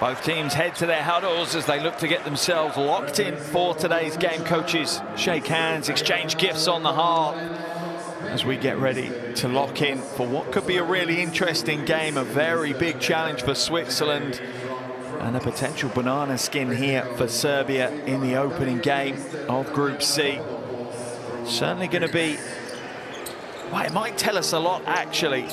Both teams head to their huddles as they look to get themselves locked in for today's game. Coaches shake hands, exchange gifts on the heart as we get ready to lock in for what could be a really interesting game, a very big challenge for Switzerland, and a potential banana skin here for Serbia in the opening game of Group C. Certainly going to be, well, it might tell us a lot actually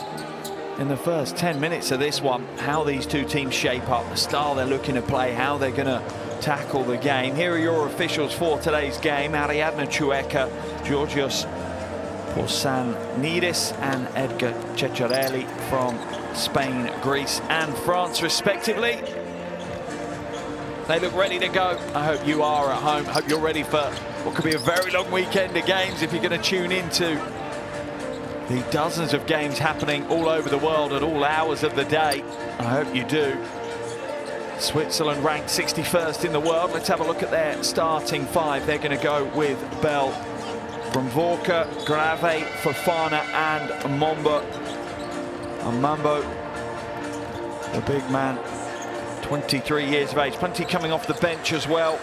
in the first 10 minutes of this one, how these two teams shape up, the style they're looking to play, how they're going to tackle the game. Here are your officials for today's game: Ariadna Chueka, Georgios Porsanidis and Edgar Ceccarelli from Spain, Greece and France respectively. They look ready to go. I hope you are at home. I hope you're ready for what could be a very long weekend of games if you're going to tune into the dozens of games happening all over the world at all hours of the day. I hope you do. Switzerland ranked 61st in the world. Let's have a look at their starting five. They're going to go with Bell, Bromvorka, Grave, Fofana and Mambo. The big man, 23 years of age. Plenty coming off the bench as well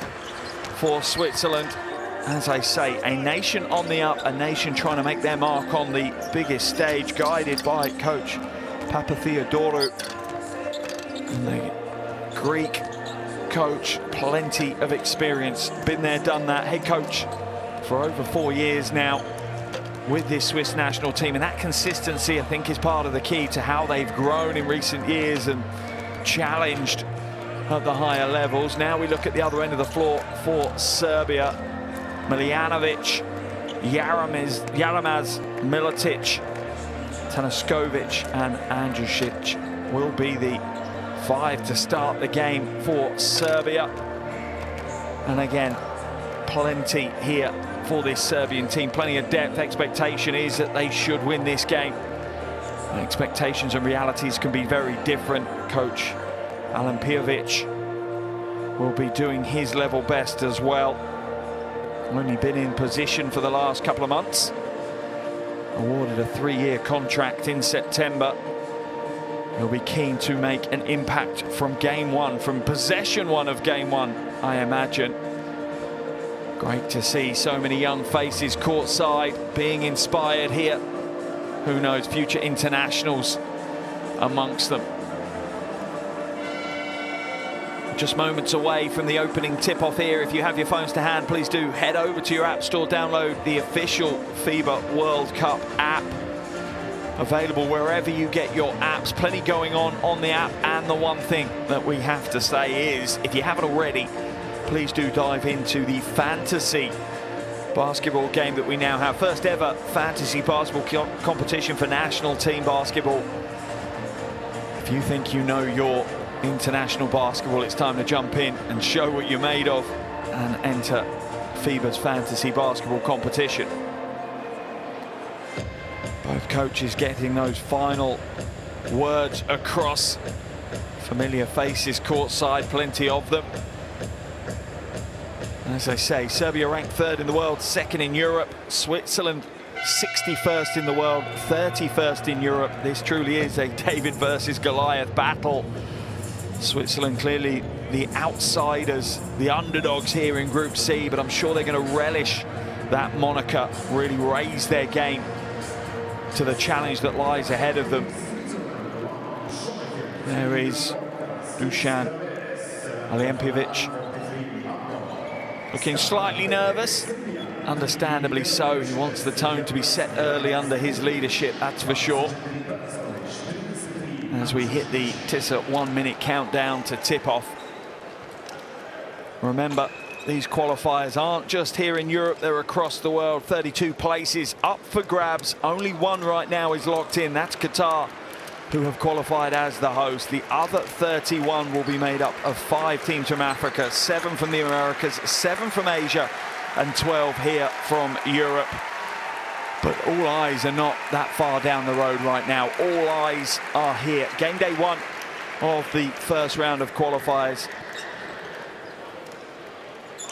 for Switzerland. As I say, a nation on the up, a nation trying to make their mark on the biggest stage, guided by coach Papatheodorou. And the Greek coach, plenty of experience. Been there, done that. Head coach for over 4 years now with this Swiss national team. And that consistency, I think, is part of the key to how they've grown in recent years and challenged at the higher levels. Now we look at the other end of the floor for Serbia. Miljanovic, Jaramaz, Militic, Tanaskovic and Andjušić will be the five to start the game for Serbia. And again, plenty here for this Serbian team, plenty of depth. Expectation is that they should win this game. And expectations and realities can be very different. Coach Alen Pijović will be doing his level best as well. Only been in position for the last couple of months. Awarded a 3-year contract in September. He'll be keen to make an impact from game one, from possession one of game one, I imagine. Great to see so many young faces courtside, being inspired here. Who knows, future internationals amongst them. Just moments away from the opening tip-off here. If you have your phones to hand, please do head over to your app store, download the official FIBA World Cup app. Available wherever you get your apps. Plenty going on the app. And the one thing that we have to say is, if you haven't already, please do dive into the fantasy basketball game that we now have. First ever fantasy basketball competition for national team basketball. If you think you know your international basketball, it's time to jump in and show what you're made of and enter FIBA's fantasy basketball competition. Both coaches getting those final words across. Familiar faces courtside, plenty of them. As I say, Serbia ranked 3rd in the world, 2nd in Europe. Switzerland 61st in the world, 31st in Europe. This truly is a David versus Goliath battle. Switzerland clearly the outsiders, the underdogs here in Group C, but I'm sure they're going to relish that moniker, really raise their game to the challenge that lies ahead of them. There is Dusan Alijempijević, looking slightly nervous, understandably so. He wants the tone to be set early under his leadership, that's for sure. As we hit the Tissa 1-minute countdown to tip-off. Remember, these qualifiers aren't just here in Europe, they're across the world. 32 places up for grabs. Only one right now is locked in. That's Qatar, who have qualified as the host. The other 31 will be made up of 5 teams from Africa, 7 from the Americas, 7 from Asia, and 12 here from Europe. But all eyes are not that far down the road right now. All eyes are here. Game day 1 of the first round of qualifiers.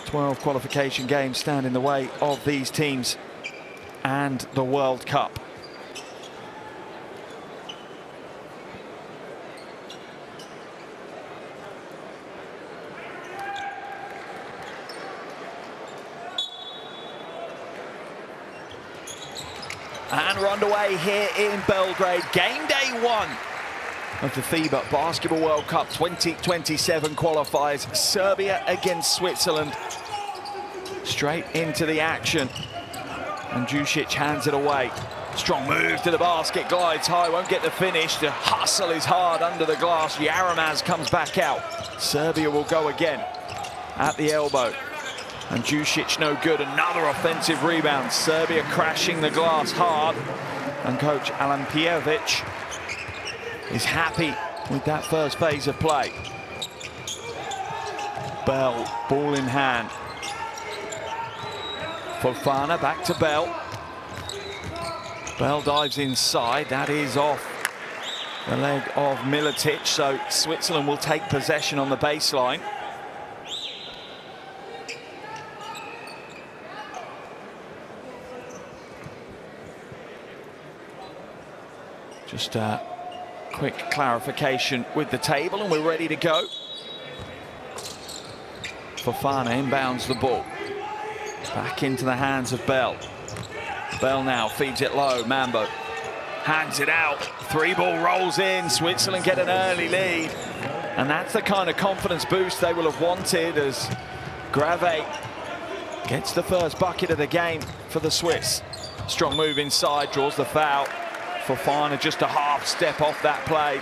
12 qualification games stand in the way of these teams and the World Cup. And we're underway here in Belgrade. Game day one of the FIBA Basketball World Cup 2027 qualifiers. Serbia against Switzerland. Straight into the action. And Jusic hands it away. Strong move to the basket, glides high, won't get the finish. The hustle is hard under the glass. Yaramaz comes back out. Serbia will go again at the elbow. And Jusic no good, another offensive rebound. Serbia crashing the glass hard. And coach Alan Pijevic is happy with that first phase of play. Bell, ball in hand. Fofana back to Bell. Bell dives inside, that is off the leg of Miletic, so Switzerland will take possession on the baseline. Just a quick clarification with the table and we're ready to go. Fofana inbounds the ball. Back into the hands of Bell. Bell now feeds it low, Mambo hands it out, three ball rolls in, Switzerland get an early lead. And that's the kind of confidence boost they will have wanted as Grave gets the first bucket of the game for the Swiss. Strong move inside, draws the foul. Fofana just a half step off that play.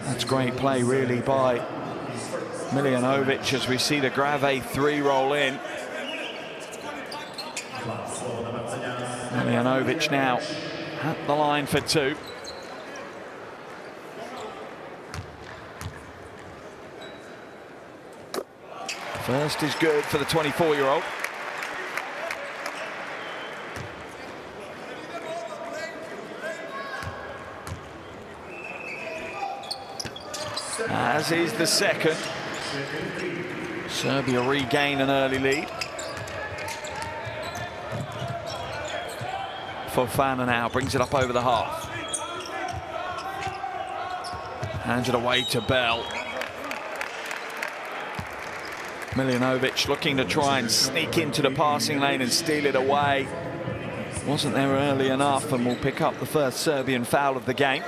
That's great play really by Miljanovic as we see the Grave three roll in. Miljanovic now at the line for two. First is good for the 24-year-old. As is the second. Serbia regain an early lead. Fofana now brings it up over the half. Hands it away to Bell. Miljanovic looking to try and sneak into the passing lane and steal it away. Wasn't there early enough and will pick up the first Serbian foul of the game.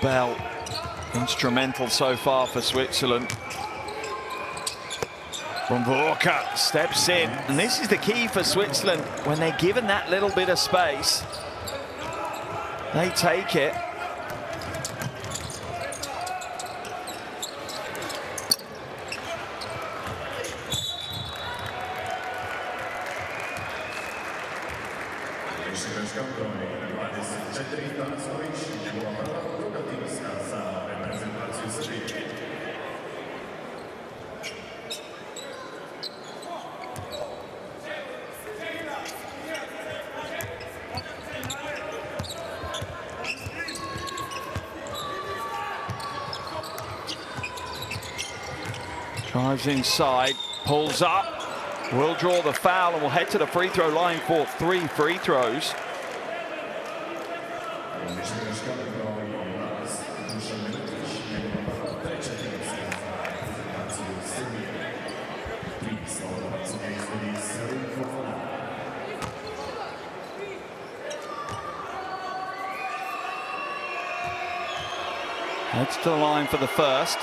Bell, instrumental so far for Switzerland. From Vorka, steps in, and this is the key for Switzerland. When they're given that little bit of space, they take it. Drives inside, pulls up, will draw the foul and will head to the free throw line for 3 free throws. Heads to the line for the first.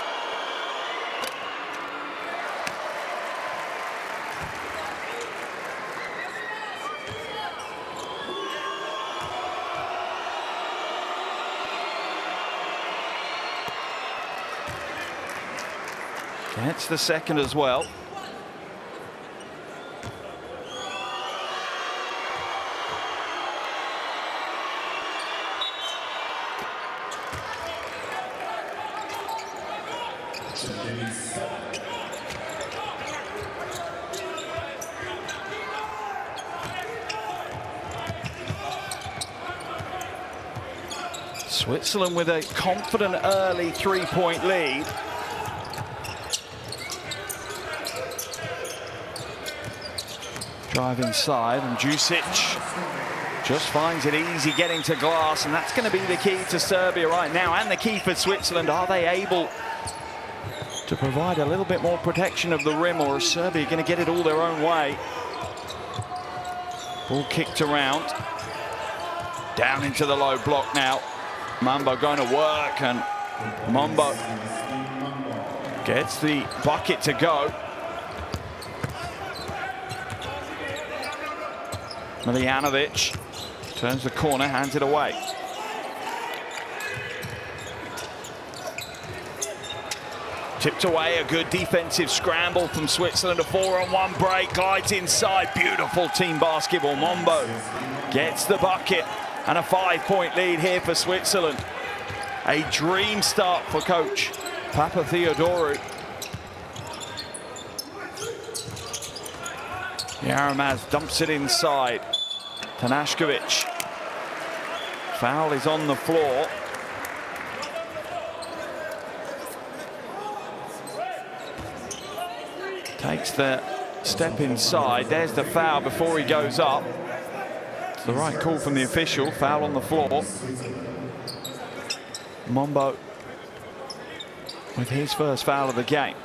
Gets the second as well. Switzerland with a confident early three-point lead. Drive inside, and Jusic Just finds it easy getting to glass, and that's going to be the key to Serbia right now, and the key for Switzerland. Are they able to provide a little bit more protection of the rim, or is Serbia going to get it all their own way? Ball kicked around. Down into the low block now. Mambo going to work, and Mambo gets the bucket to go. Miljanovic turns the corner, hands it away. Tipped away, a good defensive scramble from Switzerland. A 4-on-1 break, glides inside. Beautiful team basketball. Mambo gets the bucket, and a 5-point lead here for Switzerland. A dream start for coach Papatheodorou. Yaramaz dumps it inside. Tanashkovic. Foul is on the floor. Takes the step inside. There's the foul before he goes up. It's the right call from the official. Foul on the floor. Mambo with his first foul of the game.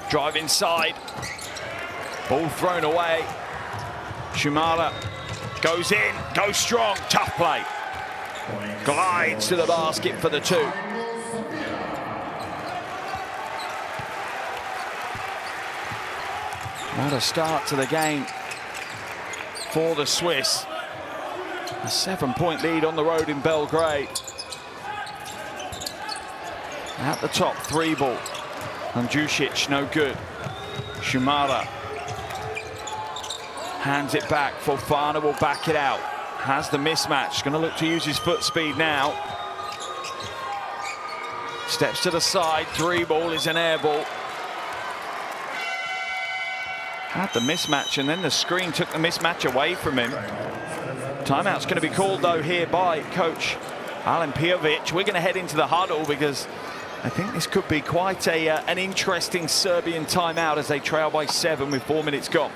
Drive inside. Ball thrown away. Shumara goes in, goes strong, tough play. Glides to the basket for the two. What a start to the game for the Swiss. A 7-point lead on the road in Belgrade. At the top, 3 ball. Andjušić, no good. Shumara hands it back. Fofana will back it out. Has the mismatch. Going to look to use his foot speed now. Steps to the side. 3 ball is an air ball. Had the mismatch, and then the screen took the mismatch away from him. Timeout's going to be called, though, here by coach Alen Pijovic. We're going to head into the huddle because I think this could be quite an interesting Serbian timeout as they trail by 7 with 4 minutes gone.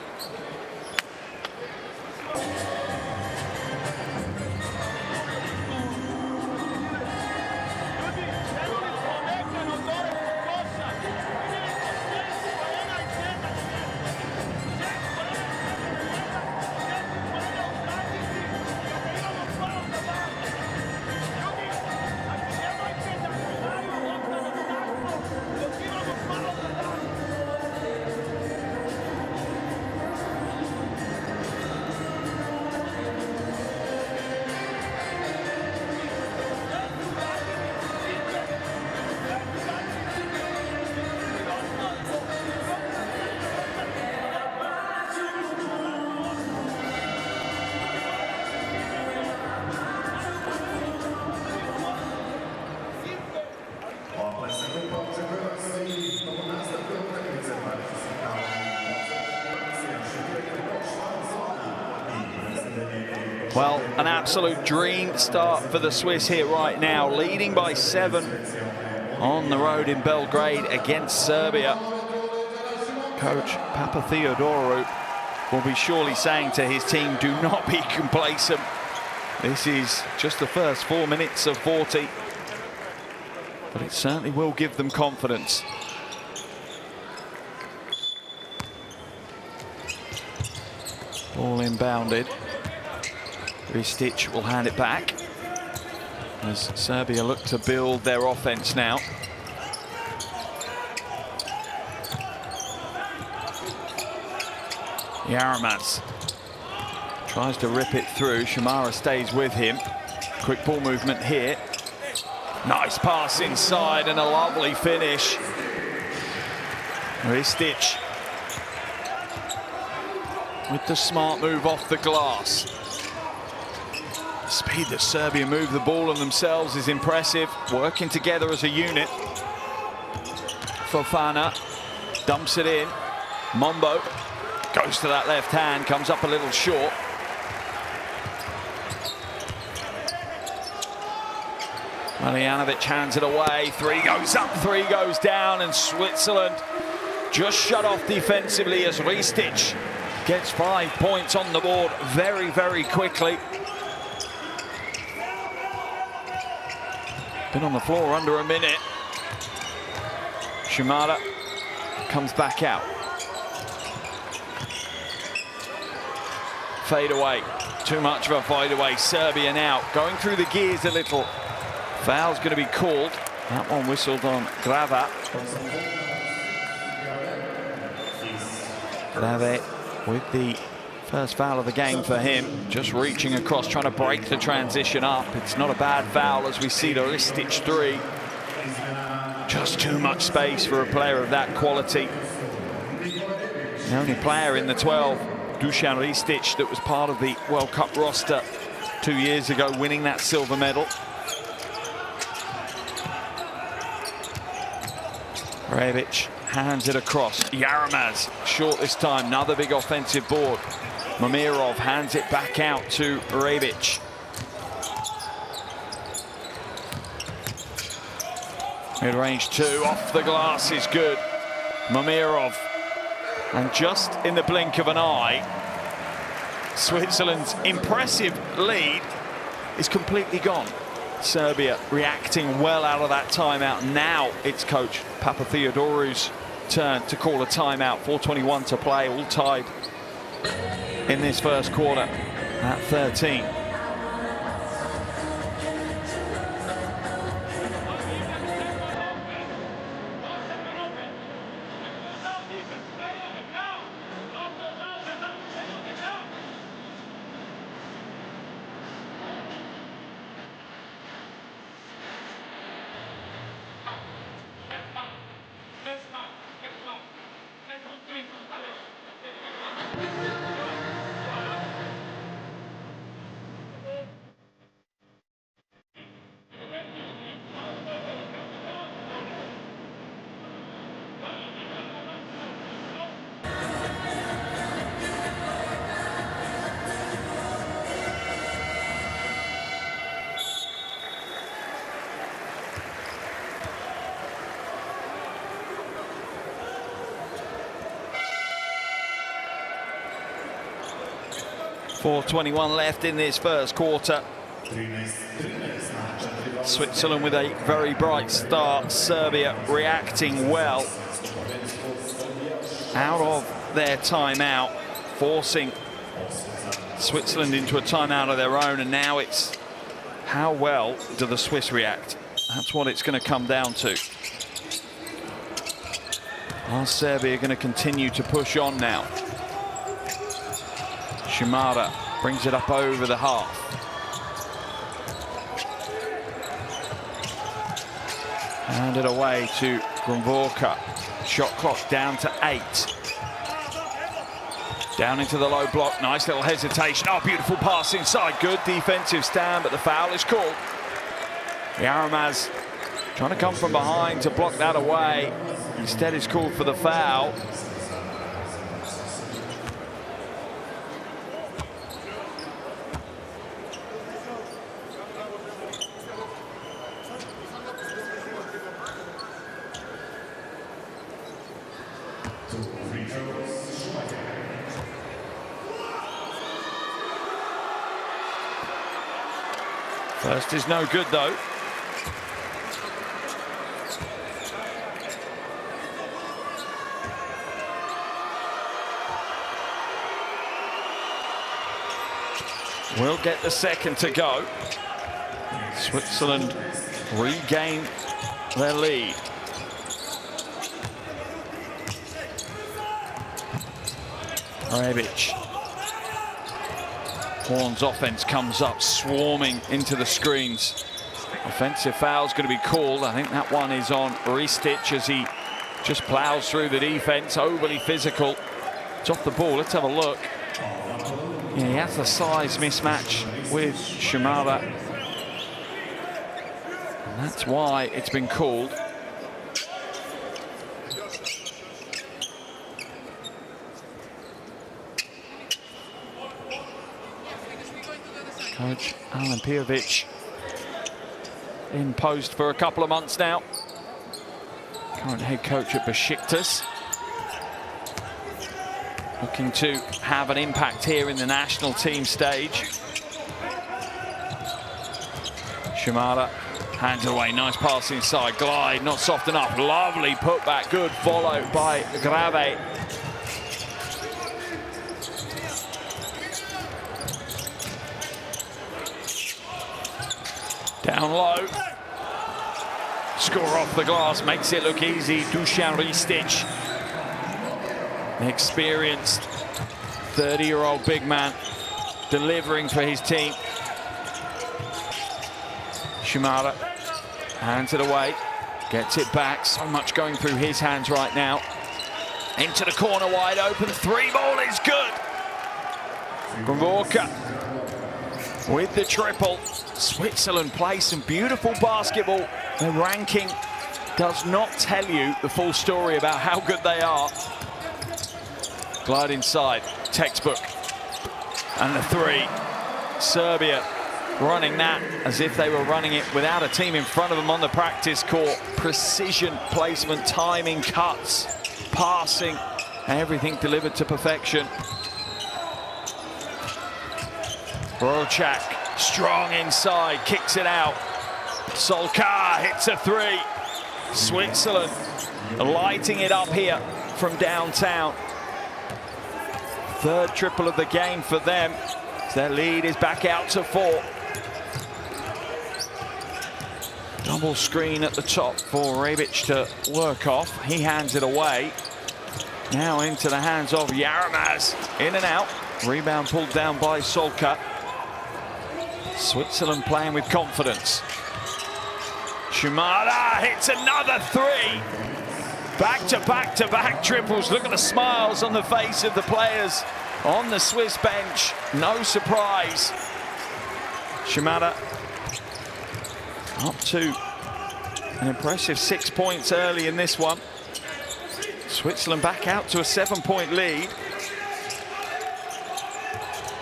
Well, an absolute dream start for the Swiss here right now, leading by 7 on the road in Belgrade against Serbia. Coach Papatheodorou will be surely saying to his team, do not be complacent. This is just the first 4 minutes of 40, but it certainly will give them confidence. Ball inbounded. Ristic will hand it back as Serbia look to build their offense now. Yaramaz tries to rip it through. Shumara stays with him. Quick ball movement here. Nice pass inside and a lovely finish. Ristic with the smart move off the glass. Speed that Serbia move the ball on themselves is impressive. Working together as a unit. Fofana dumps it in. Mambo goes to that left hand, comes up a little short. Miljanovic hands it away. 3 goes up, 3 goes down, and Switzerland just shut off defensively as Ristic gets 5 points on the board very, very quickly. Been on the floor under a minute. Shimada comes back out. Fade away. Too much of a fade away. Serbia now going through the gears a little. Foul's going to be called. That one whistled on Grava. Grave with the first foul of the game for him. Just reaching across, trying to break the transition up. It's not a bad foul as we see the Ristic 3. Just too much space for a player of that quality. The only player in the 12, Dusan Ristic, that was part of the World Cup roster 2 years ago, winning that silver medal. Rebic hands it across. Yaramaz short this time. Another big offensive board. Mamirov hands it back out to Rebic. Mid-range 2 off the glass is good. Mamirov. And just in the blink of an eye, Switzerland's impressive lead is completely gone. Serbia reacting well out of that timeout. Now it's coach Papatheodorou's turn to call a timeout. 4:21 to play, all tied in this first quarter at 13. .421 left in this first quarter. Switzerland with a very bright start. Serbia reacting well out of their timeout, forcing Switzerland into a timeout of their own. And now it's how well do the Swiss react? That's what it's going to come down to. Are Serbia going to continue to push on now? Shimada brings it up over the half. Hand it away to Grunvorka. Shot clock down to 8. Down into the low block. Nice little hesitation. Oh, beautiful pass inside. Good defensive stand, but the foul is called. Yaramaz trying to come from behind to block that away. Instead, it's called for the foul. First is no good, though. We'll get the second to go. Switzerland regain their lead. Rebic. Horn's offense comes up, swarming into the screens. Offensive foul's going to be called. I think that one is on Ristic as he just plows through the defense, overly physical. It's off the ball. Let's have a look. Yeah, he has the size mismatch with Shimada. And that's why it's been called. Coach Alen Pijovic in post for a couple of months now. Current head coach at Besiktas. looking to have an impact here in the national team stage. Shimada hands it away, nice pass inside, glide, not soft enough, lovely putback, good follow by Grave. Down low, score off the glass, makes it look easy. Dusan Ristic, an experienced 30-year-old big man, delivering for his team. Shimada hands it away, gets it back. So much going through his hands right now. Into the corner, wide open. Three ball is good. Gravoka with the triple. Switzerland play some beautiful basketball. The ranking does not tell you the full story about how good they are. Glide inside, textbook. And the three. Serbia running that as if they were running it without a team in front of them on the practice court. Precision placement, timing, cuts, passing, everything delivered to perfection. Rocak, strong inside, kicks it out. Solskjaer hits a three. Switzerland lighting it up here from downtown. Third triple of the game for them. Their lead is back out to 4. Double screen at the top for Rebic to work off. He hands it away. Now into the hands of Yaramaz. In and out. Rebound pulled down by Solskjaer. Switzerland playing with confidence. Shimada hits another three. Back-to-back-to-back triples. Look at the smiles on the face of the players on the Swiss bench. No surprise. Shimada up to an impressive 6 points early in this one. Switzerland back out to a 7-point lead.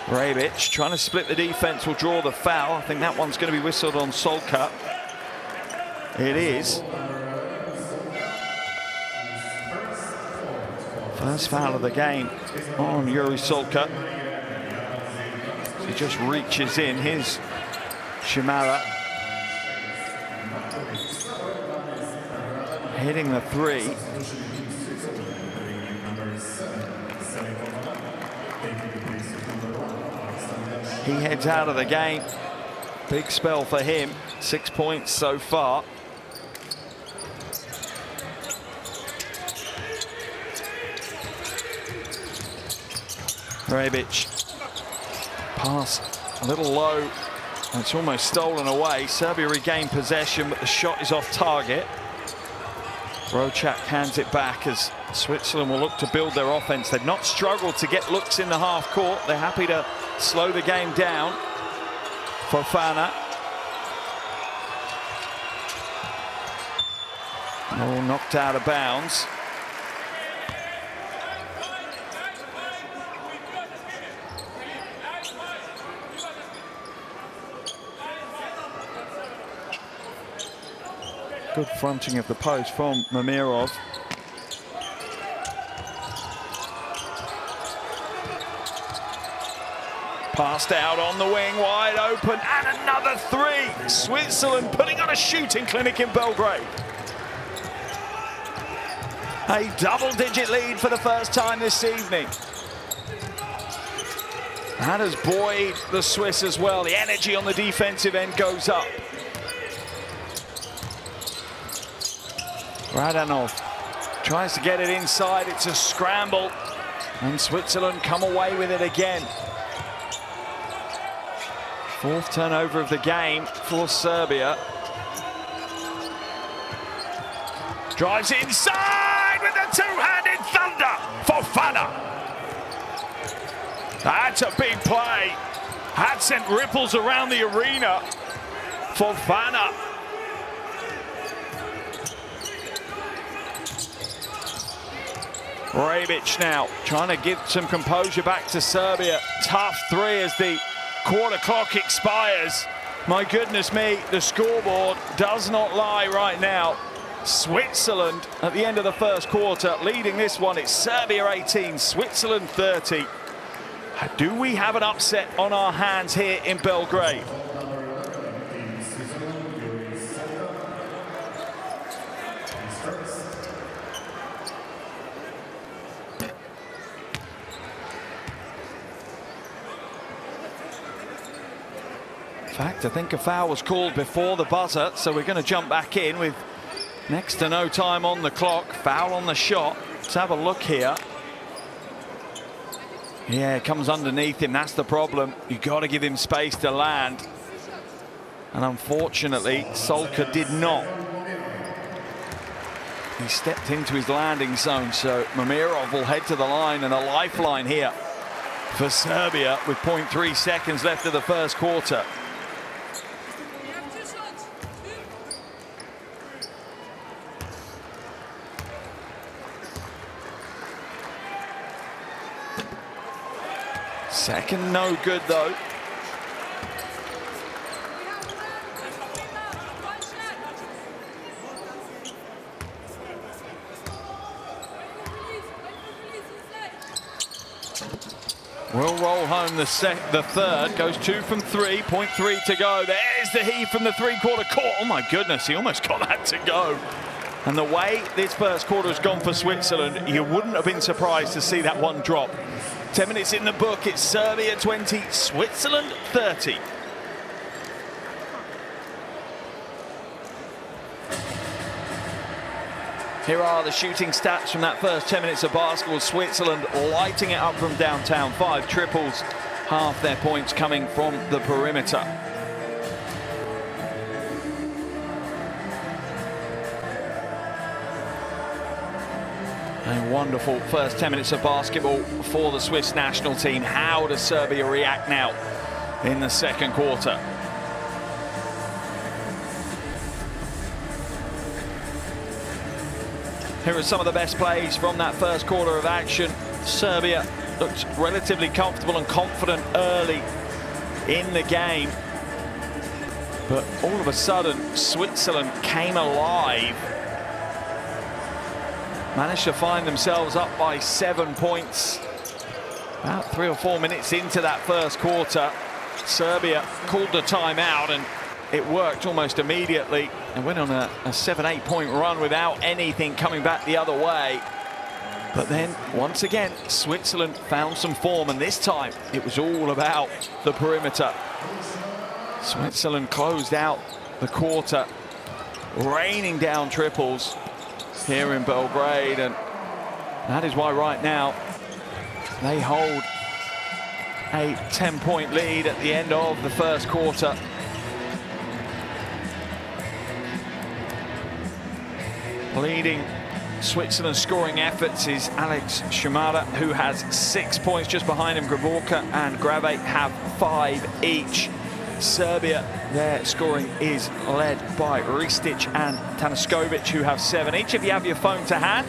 Rebic trying to split the defense, will draw the foul. I think that one's going to be whistled on Solskjaer. It is. First foul of the game on Yuri Solskjaer. He just reaches in. Here's Shimada hitting the three. He heads out of the game. Big spell for him. 6 points so far. Rebic, pass a little low. It's almost stolen away. Serbia regain possession, but the shot is off target. Rocak hands it back as Switzerland will look to build their offense. They've not struggled to get looks in the half court. They're happy to slow the game down. Fofana. All knocked out of bounds. Good fronting of the post from Mamirov. Passed out on the wing, wide open, and another three. Switzerland putting on a shooting clinic in Belgrade. A double-digit lead for the first time this evening. That has buoyed the Swiss as well. The energy on the defensive end goes up. Radanov tries to get it inside. It's a scramble. And Switzerland come away with it again. Fourth turnover of the game for Serbia. Drives inside with a two-handed thunder. Fofana. That's a big play. Had sent ripples around the arena. Fofana. Rebic now trying to give some composure back to Serbia. Tough three as the quarter clock expires. My goodness me, the scoreboard does not lie right now. Switzerland at the end of the first quarter, leading this one. It's Serbia 18, Switzerland 30. Do we have an upset on our hands here in Belgrade? In fact, I think a foul was called before the buzzer, so we're going to jump back in with next to no time on the clock. Foul on the shot. Let's have a look here. Yeah, it comes underneath him. That's the problem. You've got to give him space to land. And unfortunately, Solka did not. He stepped into his landing zone, so Mamirov will head to the line, and a lifeline here for Serbia with 0.3 seconds left of the first quarter. Second no good though. Will roll home the third, goes 2 from 3, 0.3 to go. There's the heave from the three-quarter court. Oh my goodness, he almost got that to go. And the way this first quarter has gone for Switzerland, you wouldn't have been surprised to see that one drop. 10 minutes in the book, it's Serbia 20, Switzerland 30. Here are the shooting stats from that first 10 minutes of basketball. Switzerland lighting it up from downtown. 5 triples, half their points coming from the perimeter. A wonderful first 10 minutes of basketball for the Swiss national team. How does Serbia react now in the second quarter? Here are some of the best plays from that first quarter of action. Serbia looked relatively comfortable and confident early in the game. But all of a sudden, Switzerland came alive. Managed to find themselves up by 7 points. About 3 or 4 minutes into that first quarter, Serbia called the timeout, and it worked almost immediately and went on a 7-8 point run without anything coming back the other way. But then, once again, Switzerland found some form, and this time it was all about the perimeter. Switzerland closed out the quarter, raining down triples here in Belgrade, and that is why right now they hold a 10-point lead at the end of the first quarter. Leading Switzerland's scoring efforts is Alex Shimada, who has 6 points. Just behind him, Graborka and Grave have 5 each. Serbia, their scoring is led by Ristic and Tanaskovic, who have 7 each. If you have your phone to hand,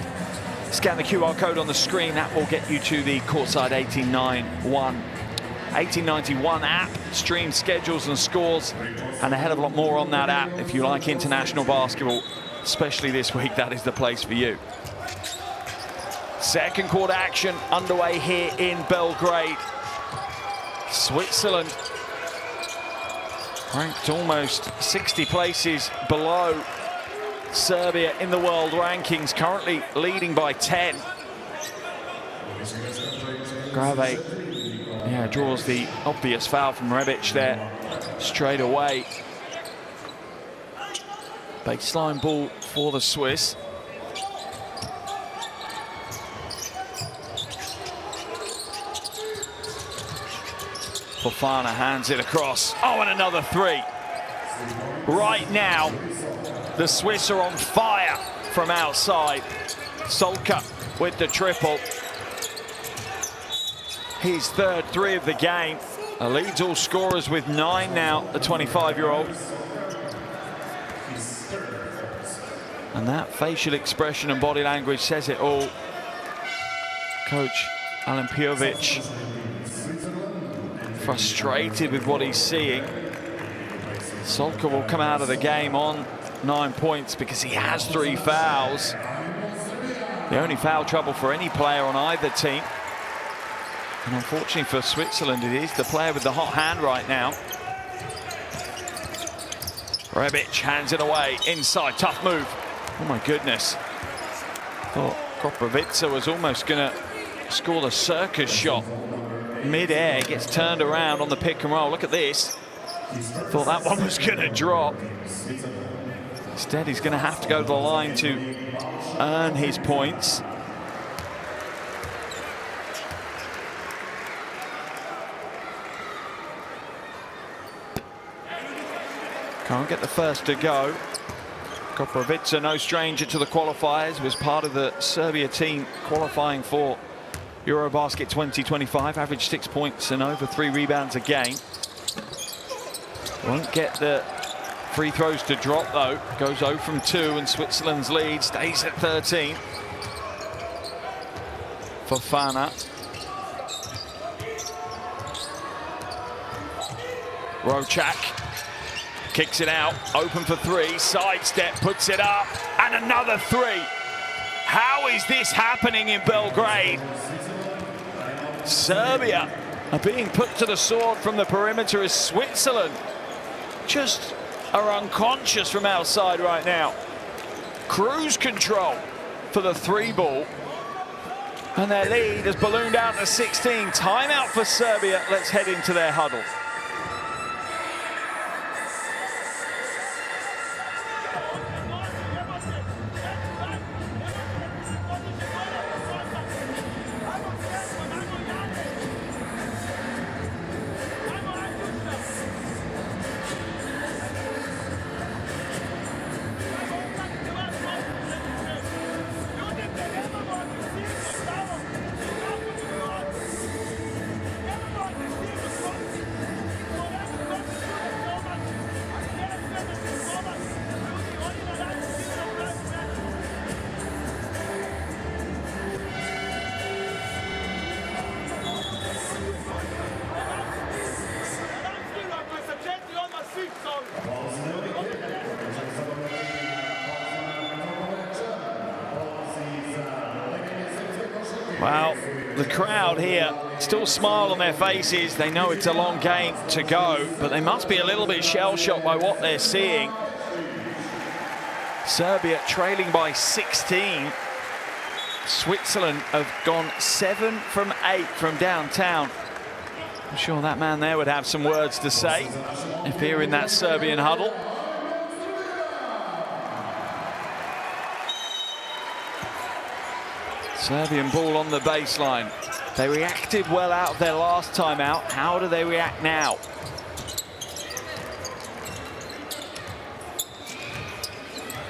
scan the QR code on the screen. That will get you to the Courtside 1891 app. Stream schedules and scores, and a hell of a lot more on that app. If you like international basketball, especially this week, that is the place for you. Second quarter action underway here in Belgrade. Switzerland ranked almost 60 places below Serbia in the world rankings, currently leading by 10. Grave, yeah, draws the obvious foul from Rebic there straight away. Baseline ball for the Swiss. Fofana hands it across. Oh, and another 3. Right now, the Swiss are on fire from outside. Solka with the triple. His third 3 of the game. Leads all scorers with 9 now, the 25-year-old. And that facial expression and body language says it all. Coach Alen Pjovic frustrated with what he's seeing. Solka will come out of the game on 9 points because he has 3 fouls. The only foul trouble for any player on either team. And unfortunately for Switzerland, it is the player with the hot hand right now. Rebic hands it away inside, tough move. Oh my goodness. Thought Koprivica was almost going to score the circus shot. Mid-air, gets turned around on the pick and roll. Look at this. Thought that one was going to drop. Instead, he's going to have to go to the line to earn his points. Can't get the first to go. Koprivica, no stranger to the qualifiers, was part of the Serbia team qualifying for Eurobasket 2025, averaged 6 points and over 3 rebounds a game. Won't get the free throws to drop though. Goes 0 from 2 and Switzerland's lead stays at 13. Fofana. Rocak kicks it out, open for 3, sidestep, puts it up, and another 3. How is this happening in Belgrade? Serbia are being put to the sword from the perimeter as Switzerland just are unconscious from outside right now. Cruise control for the 3 ball. And their lead has ballooned out to 16. Timeout for Serbia. Let's head into their huddle. Well, the crowd here still smile on their faces. They know it's a long game to go, but they must be a little bit shell-shocked by what they're seeing. Serbia trailing by 16. Switzerland have gone 7 from 8 from downtown. I'm sure that man there would have some words to say if here in that Serbian huddle. Serbian ball on the baseline. They reacted well out of their last time out. How do they react now?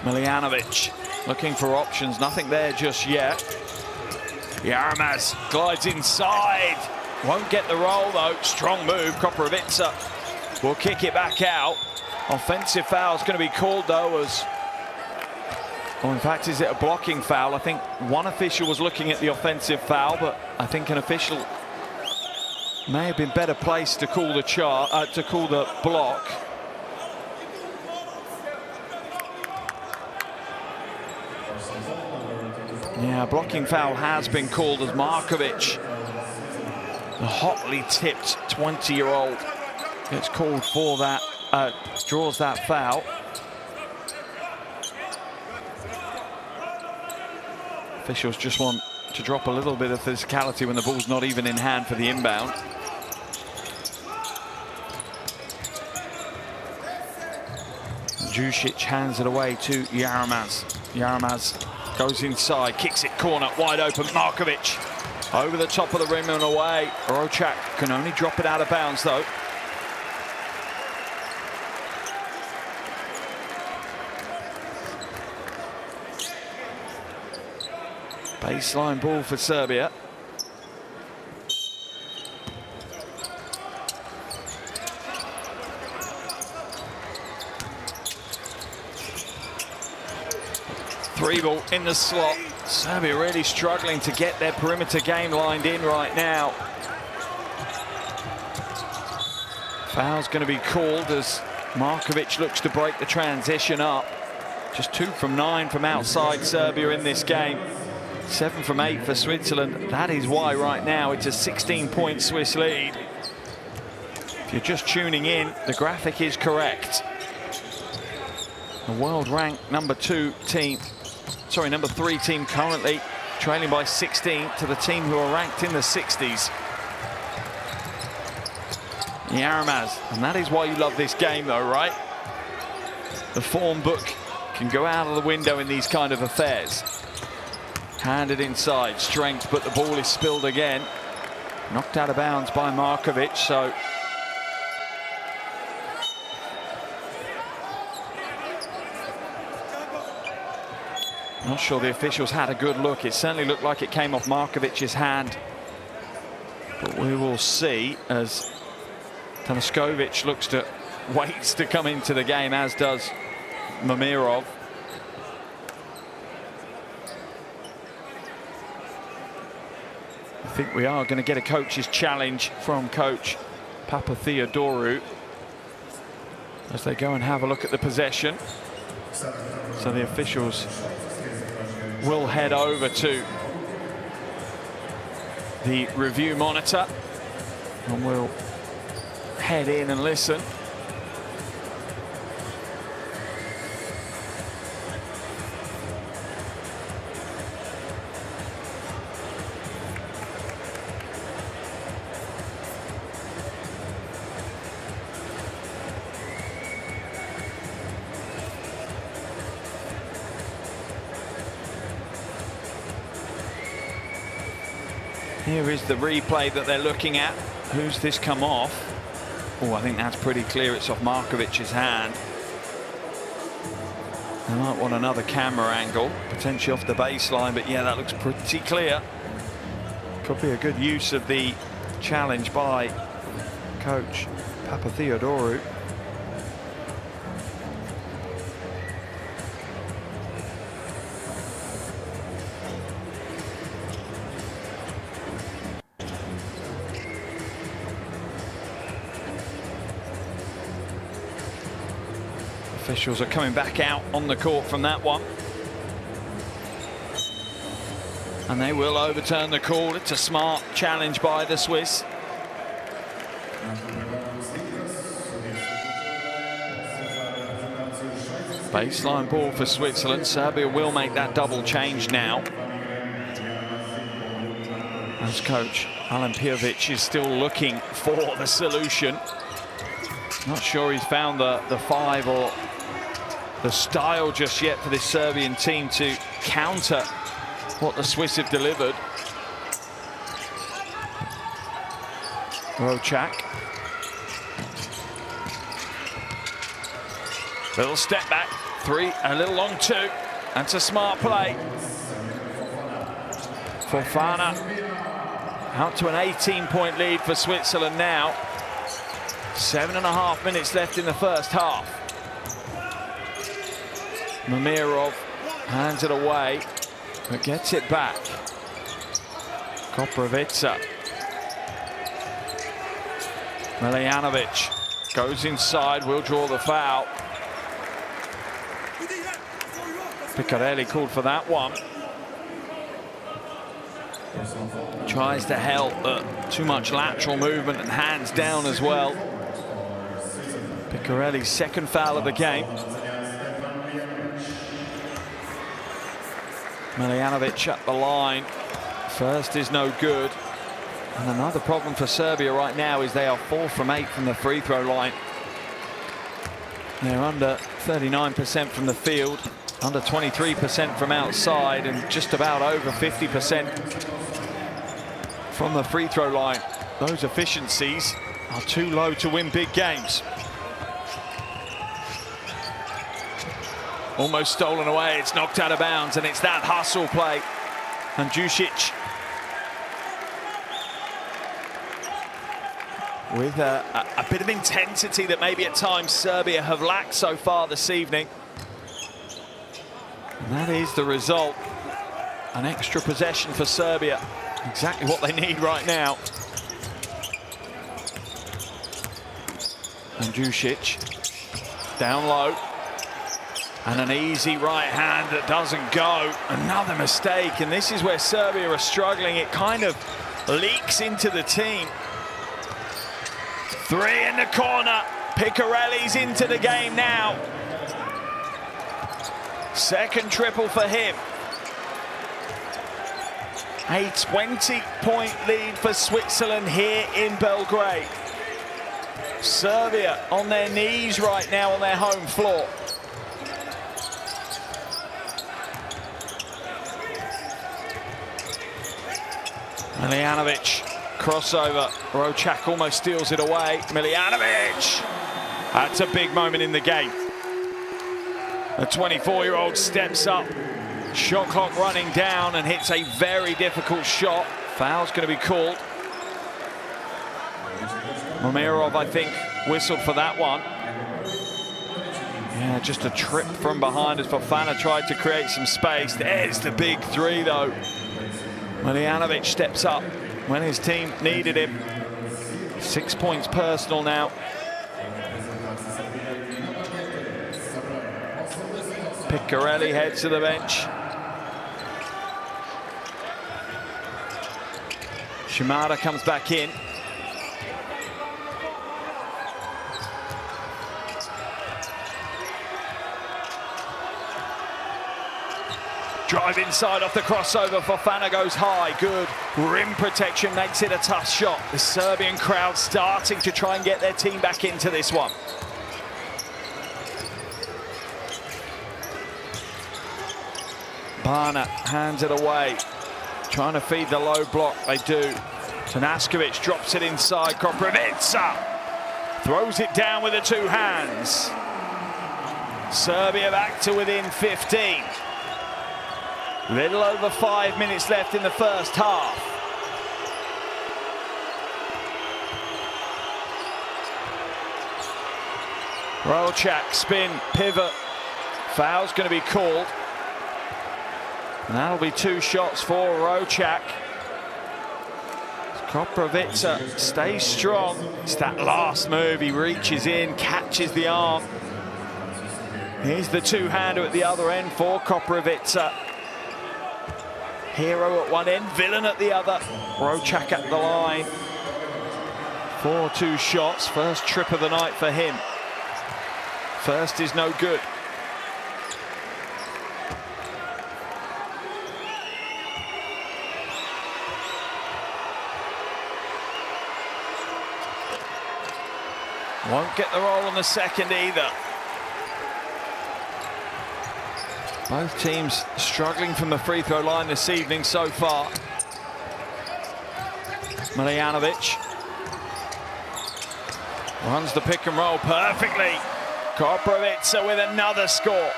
Miljanovic looking for options. Nothing there just yet. Yaramaz glides inside. Won't get the roll though. Strong move. Koprivica will kick it back out. Offensive foul is going to be called though as... Well, in fact, is it a blocking foul? I think one official was looking at the offensive foul, but I think an official may have been better placed to call the block. Yeah, blocking foul has been called as Markovic, the hotly tipped 20-year-old, gets called for that, draws that foul. Officials just want to drop a little bit of physicality when the ball's not even in hand for the inbound. Djusic hands it away to Yaramaz. Yaramaz goes inside, kicks it corner, wide open. Markovic over the top of the rim and away. Rocak can only drop it out of bounds though. Baseline ball for Serbia. Three ball in the slot. Serbia really struggling to get their perimeter game lined in right now. Foul's going to be called as Markovic looks to break the transition up. Just 2 from 9 from outside Serbia in this game. 7 from 8 for Switzerland. That is why right now it's a 16-point Swiss lead. If you're just tuning in, the graphic is correct. The world ranked number 3 team currently trailing by 16 to the team who are ranked in the 60s. Yaramaz, and that is why you love this game though, right? The form book can go out of the window in these kind of affairs. Handed inside, strength, but the ball is spilled again. Knocked out of bounds by Markovic, so not sure the officials had a good look. It certainly looked like it came off Markovic's hand. But we will see as Tanaskovic waits to come into the game, as does Mamirov. I think we are going to get a coach's challenge from coach Papatheodorou as they go and have a look at the possession. So the officials will head over to the review monitor and we'll head in and listen. Here is the replay that they're looking at. Who's this come off? Oh, I think that's pretty clear. It's off Markovic's hand. They might want another camera angle, potentially off the baseline, but yeah, that looks pretty clear. Could be a good use of the challenge by coach Papatheodorou. Officials are coming back out on the court from that one. And they will overturn the call. It's a smart challenge by the Swiss. Baseline ball for Switzerland. Serbia will make that double change now. As coach Alen Pijovic is still looking for the solution. Not sure he's found the 5 or the style just yet for this Serbian team to counter what the Swiss have delivered. Rocak. Little step back, 3, a little long 2. That's a smart play. Fofana out to an 18-point lead for Switzerland now. 7.5 minutes left in the first half. Mamirov hands it away, but gets it back. Koprivica. Miljanovic goes inside, will draw the foul. Picarelli called for that one. Tries to help, but too much lateral movement and hands down as well. Picarelli's second foul of the game. Miljanovic at the line. First is no good. And another problem for Serbia right now is they are 4 from 8 from the free throw line. They're under 39% from the field, under 23% from outside, and just about over 50% from the free throw line. Those efficiencies are too low to win big games. Almost stolen away, it's knocked out of bounds, and it's that hustle play. And Jusic with a bit of intensity that maybe at times Serbia have lacked so far this evening. And that is the result. An extra possession for Serbia. Exactly what they need right now. And Jusic down low. And an easy right hand that doesn't go. Another mistake, and this is where Serbia are struggling. It kind of leaks into the team. 3 in the corner. Picarelli's into the game now. Second triple for him. A 20-point lead for Switzerland here in Belgrade. Serbia on their knees right now on their home floor. Miljanovic, crossover. Rocak almost steals it away. Miljanovic! That's a big moment in the game. The 24-year-old steps up. Shot clock running down and hits a very difficult shot. Foul's going to be called. Momirov, I think, whistled for that one. Yeah, just a trip from behind as Fofana tried to create some space. There's the big 3, though. Miljanovic steps up when his team needed him. 6 points personal now. Picarelli heads to the bench. Shimada comes back in. Drive inside off the crossover. Fofana goes high. Good. Rim protection makes it a tough shot. The Serbian crowd starting to try and get their team back into this one. Barna hands it away. Trying to feed the low block. They do. Tanaskovic drops it inside. Koprivica throws it down with the 2 hands. Serbia back to within 15. Little over 5 minutes left in the first half. Rocak, spin, pivot. Foul's going to be called. And that'll be 2 shots for Rocak. Koprivica stays strong. It's that last move. He reaches in, catches the arm. Here's the 2-hander at the other end for Koprivica. Hero at one end, Villain at the other. Rocak at the line. 4-2 shots. First trip of the night for him. First is no good. Won't get the roll on the second either. Both teams struggling from the free throw line this evening so far. Miljanovic runs the pick and roll perfectly. Koprivica with another score.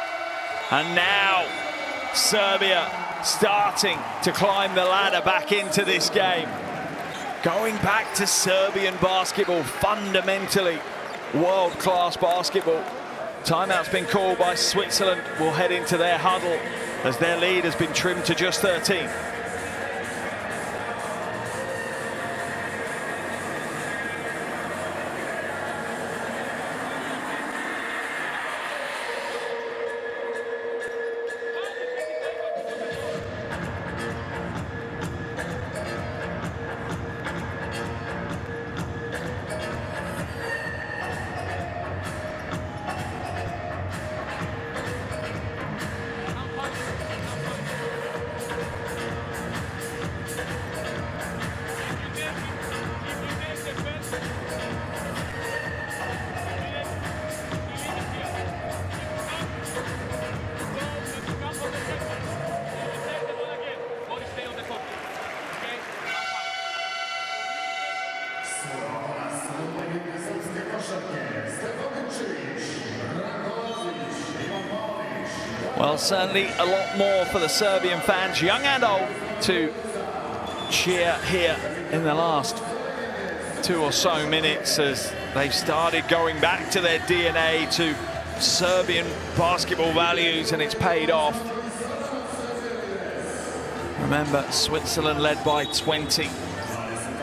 And now Serbia starting to climb the ladder back into this game. Going back to Serbian basketball, fundamentally world-class basketball. Timeout's been called by Switzerland. Will head into their huddle as their lead has been trimmed to just 13. Well, certainly a lot more for the Serbian fans, young and old, to cheer here in the last 2 or so minutes as they've started going back to their DNA, to Serbian basketball values, and it's paid off. Remember, Switzerland led by 20.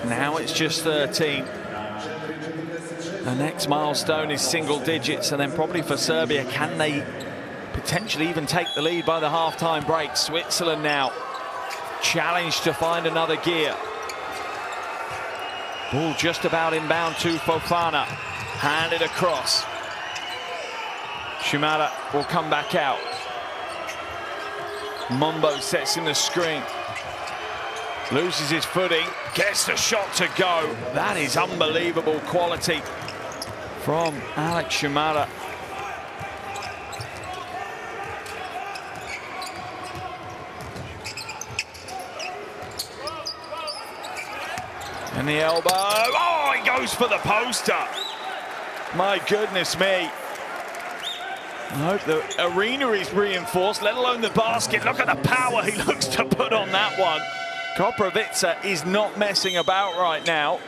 Now it's just 13. The next milestone is single digits, and then probably for Serbia, can they potentially even take the lead by the half-time break. Switzerland now challenged to find another gear. Ball just about inbound to Fofana. Handed across. Shimada will come back out. Mombo sets in the screen. Loses his footing. Gets the shot to go. That is unbelievable quality from Alex Shimada. And the elbow. Oh, he goes for the poster. My goodness me. I hope the arena is reinforced, let alone the basket. Look at the power he looks to put on that one. Koprivica is not messing about right now.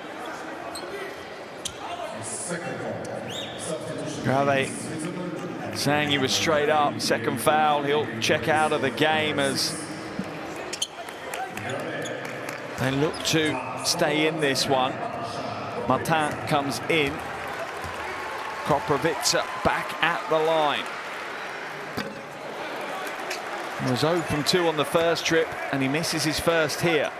Grave saying he was straight up. Second foul. He'll check out of the game as they look to stay in this one. Martin comes in. Koprivica back at the line. He was 0 from 2 on the first trip, and he misses his first here.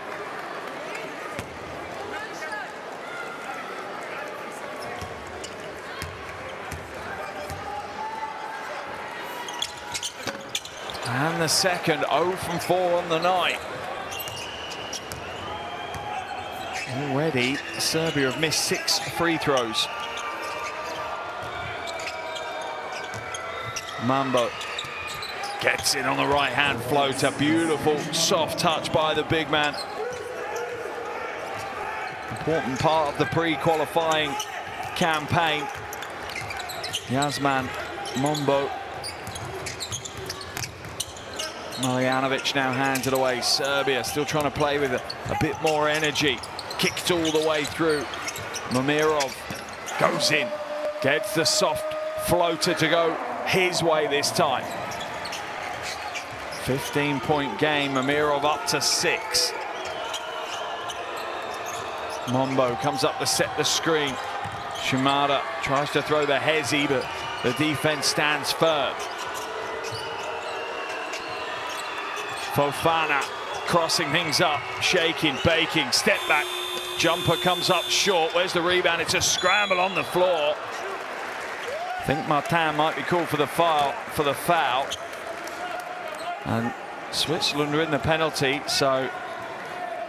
And the second, 0 from 4 on the night. Already, Serbia have missed 6 free throws. Mambo gets it on the right-hand floater. Beautiful, soft touch by the big man. Important part of the pre-qualifying campaign. Yasman Mombo. Marjanovic now hands it away. Serbia still trying to play with a bit more energy. Kicked all the way through. Mamirov goes in. Gets the soft floater to go his way this time. 15-point game. Mamirov up to 6. Mombo comes up to set the screen. Shimada tries to throw the hezi, but the defense stands firm. Fofana crossing things up, shaking, baking, step back. Jumper comes up short. Where's the rebound? It's a scramble on the floor. I think Martin might be called for the foul. And Switzerland are in the penalty, so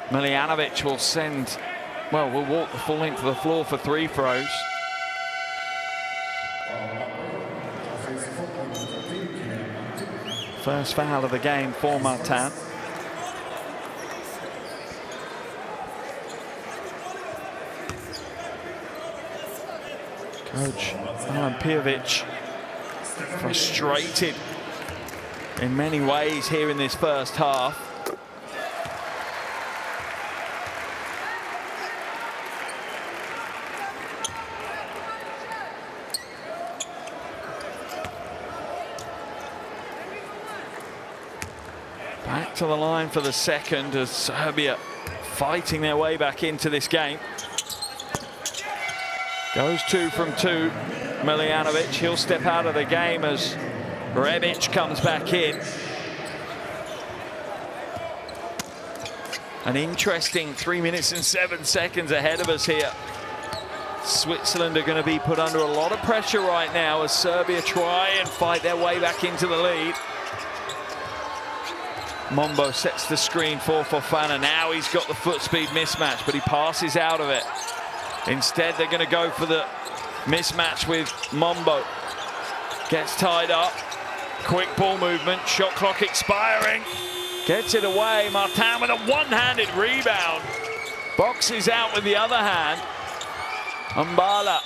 Marjanovic will will walk the full length of the floor for 3 throws. First foul of the game for Martin. Coach Alan Pijovic frustrated in many ways here in this first half. Back to the line for the second as Serbia fighting their way back into this game. Goes 2 from 2. Marjanovic, he'll step out of the game as Rebic comes back in. An interesting 3 minutes and 7 seconds ahead of us here. Switzerland are going to be put under a lot of pressure right now as Serbia try and fight their way back into the lead. Mombo sets the screen for Fofana. Now he's got the foot speed mismatch, but he passes out of it. Instead, they're going to go for the mismatch with Mombo. Gets tied up. Quick ball movement. Shot clock expiring. Gets it away. Martin with a one-handed rebound. Boxes out with the other hand. Mbala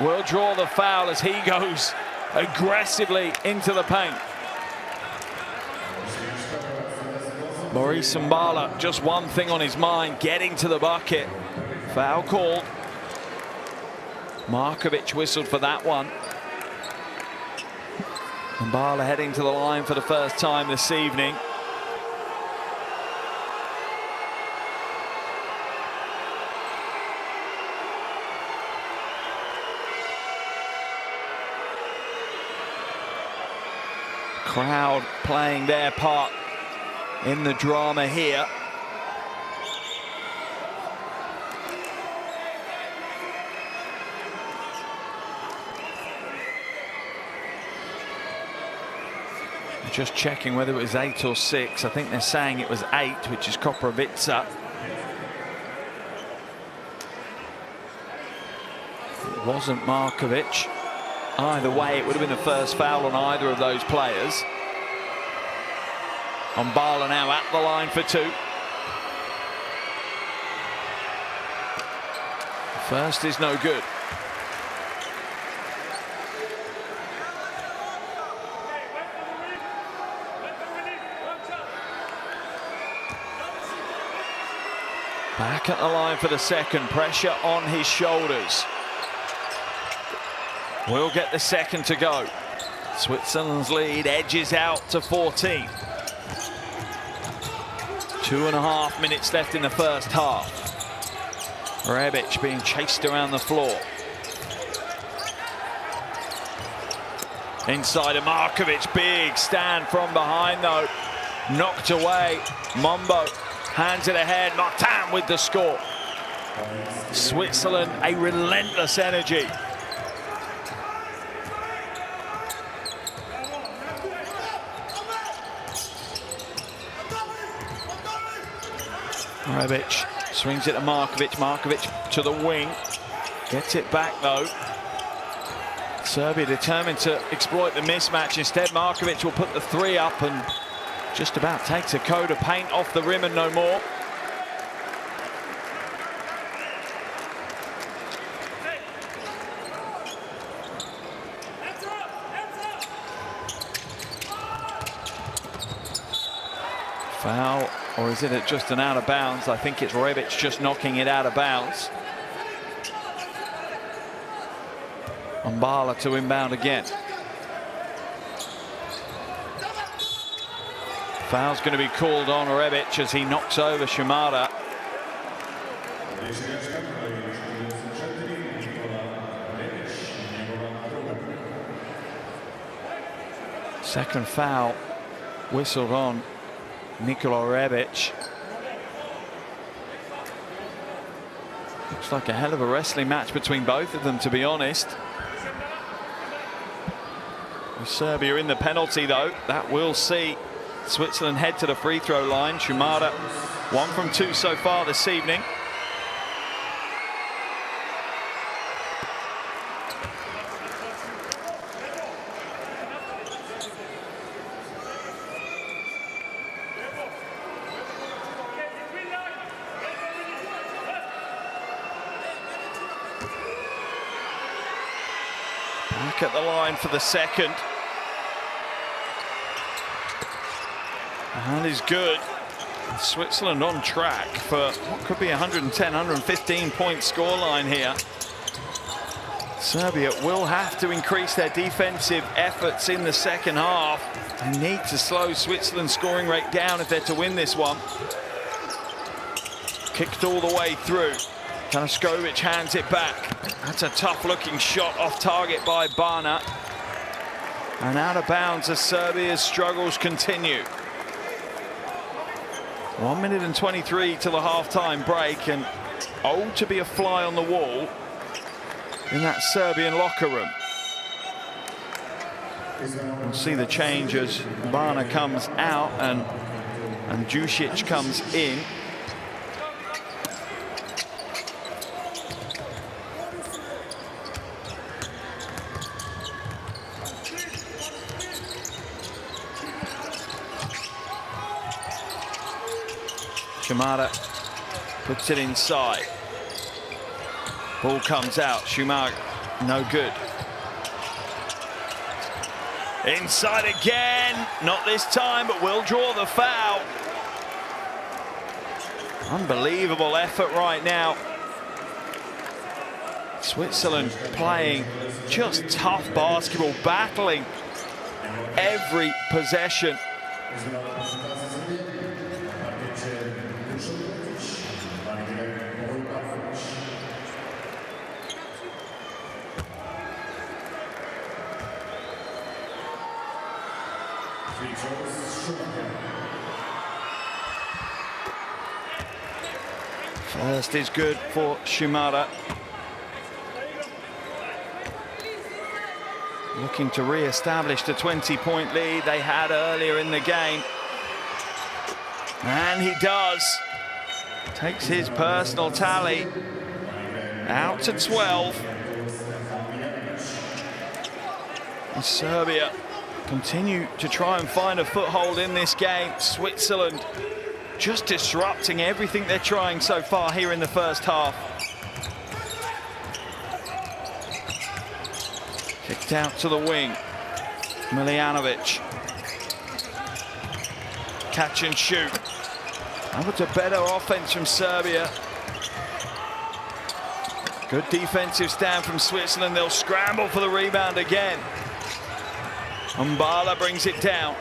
will draw the foul as he goes aggressively into the paint. Maurice Mbala, just one thing on his mind, getting to the bucket. Foul called. Markovic whistled for that one. Mbala heading to the line for the first time this evening. Crowd playing their part in the drama here. Just checking whether it was 8 or 6. I think they're saying it was 8, which is Koprivica. It wasn't Markovic. Either way, it would have been the first foul on either of those players. Mbala now at the line for 2. First is no good. Back at the line for the second. Pressure on his shoulders. Will get the second to go. Switzerland's lead edges out to 14. 2.5 minutes left in the first half. Rebic being chased around the floor. Inside of Markovic. Big stand from behind though. Knocked away. Mombo hands it ahead. Martin with the score. Switzerland, a relentless energy. Rebic swings it to Markovic. Markovic to the wing. Gets it back though. Serbia determined to exploit the mismatch. Instead, Markovic will put the 3 up and just about takes a coat of paint off the rim and no more. Foul, or is it just an out of bounds? I think it's Rebic just knocking it out of bounds. Mbala to inbound again. Foul's going to be called on Rebic as he knocks over Shimada. Second foul whistled on Nikola Rebic. Looks like a hell of a wrestling match between both of them, to be honest. With Serbia in the penalty though, that will see Switzerland head to the free throw line. Shimada 1 from 2 so far this evening. Back at the line for the second. And is good. Switzerland on track for what could be 110, 115 point scoreline here. Serbia will have to increase their defensive efforts in the second half. They need to slow Switzerland's scoring rate down if they're to win this one. Kicked all the way through. Tanaskovic hands it back. That's a tough looking shot off target by Bana. And out of bounds as Serbia's struggles continue. 1 minute and 23 till the half-time break, and to be a fly on the wall in that Serbian locker room. We'll see the change as Bana comes out and Djusic comes in. Shimada puts it inside. Ball comes out. Shimada, no good. Inside again. Not this time, but will draw the foul. Unbelievable effort right now. Switzerland playing just tough basketball, battling every possession. First is good for Shumara. Looking to re-establish the 20-point lead they had earlier in the game. And he does. Takes his personal tally out to 12. And Serbia continue to try and find a foothold in this game. Switzerland just disrupting everything they're trying so far here in the first half. Kicked out to the wing. Miljanovic. Catch and shoot. That was a better offense from Serbia. Good defensive stand from Switzerland. They'll scramble for the rebound again. Mbala brings it down.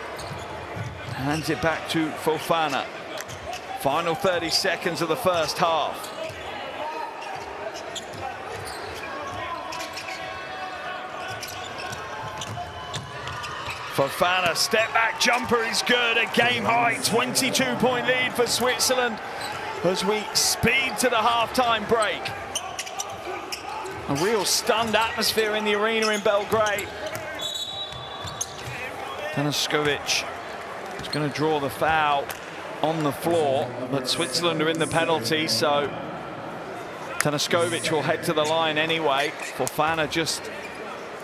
Hands it back to Fofana. Final 30 seconds of the first half. Fofana, step back jumper is good. A game high 22-point lead for Switzerland as we speed to the halftime break. A real stunned atmosphere in the arena in Belgrade. Tanaskovic is going to draw the foul on the floor, but Switzerland are in the penalty, so Tanaskovic will head to the line anyway. Fofana just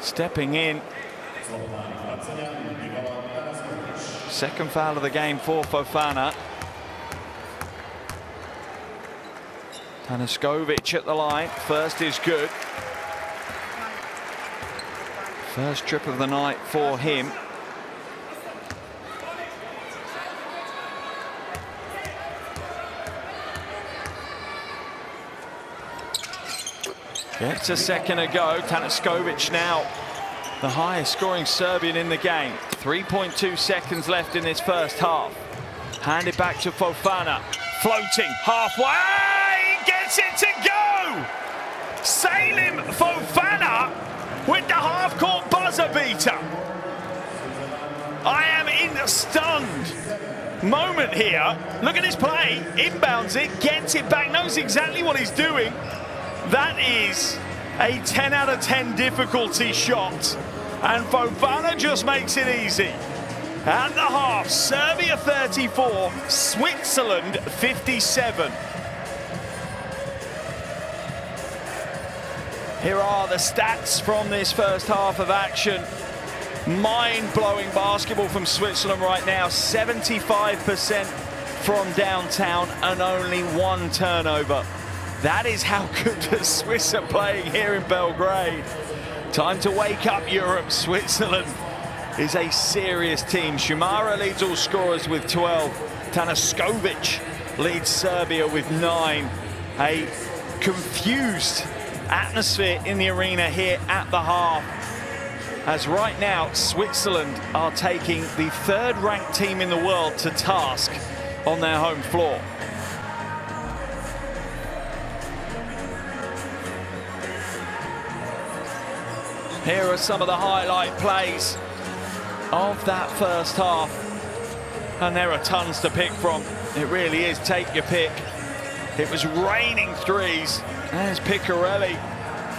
stepping in. Second foul of the game for Fofana. Tanaskovic at the line. First is good. First trip of the night for him. Gets a second to go. Tanaskovic now the highest scoring Serbian in the game. 3.2 seconds left in this first half. Handed back to Fofana. Floating halfway. Gets it to go. Salim Fofana with the half-court buzzer beater. I am in a stunned moment here. Look at this play. Inbounds it, gets it back, knows exactly what he's doing. That is a 10 out of 10 difficulty shot. And Fofana just makes it easy. At the half, Serbia 34, Switzerland 57. Here are the stats from this first half of action. Mind-blowing basketball from Switzerland right now. 75% from downtown and only one turnover. That is how good the Swiss are playing here in Belgrade. Time to wake up, Europe. Switzerland is a serious team. Shumara leads all scorers with 12. Tanaskovic leads Serbia with 9. A confused atmosphere in the arena here at the half. As right now, Switzerland are taking the third-ranked team in the world to task on their home floor. Here are some of the highlight plays of that first half. And there are tons to pick from. It really is take your pick. It was raining threes. There's Picarelli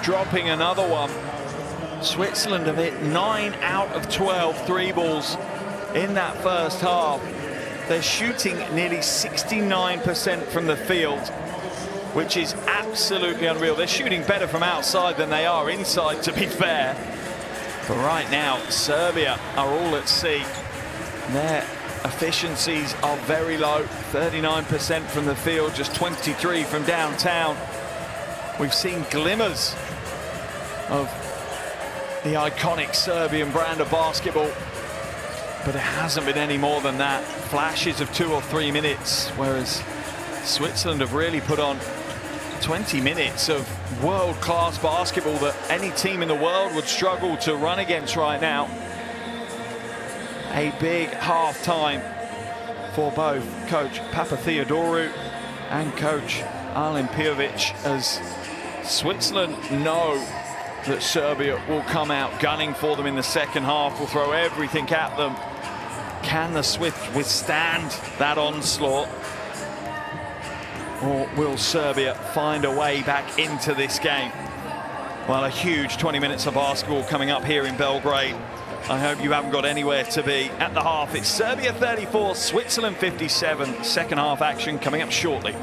dropping another one. Switzerland have hit 9 out of 12 three balls in that first half. They're shooting nearly 69% from the field, which is absolutely unreal. They're shooting better from outside than they are inside, to be fair. But right now, Serbia are all at sea. Their efficiencies are very low. 39% from the field, just 23 from downtown. We've seen glimmers of the iconic Serbian brand of basketball, but it hasn't been any more than that. Flashes of 2 or 3 minutes, whereas Switzerland have really put on 20 minutes of world-class basketball that any team in the world would struggle to run against right now. A big half-time for both coach Papatheodorou and coach Alen Pijovic, as Switzerland know that Serbia will come out gunning for them in the second half, will throw everything at them. Can the Swift withstand that onslaught? Or will Serbia find a way back into this game? Well, a huge 20 minutes of basketball coming up here in Belgrade. I hope you haven't got anywhere to be. At the half, it's Serbia 34, Switzerland 57. Second half action coming up shortly.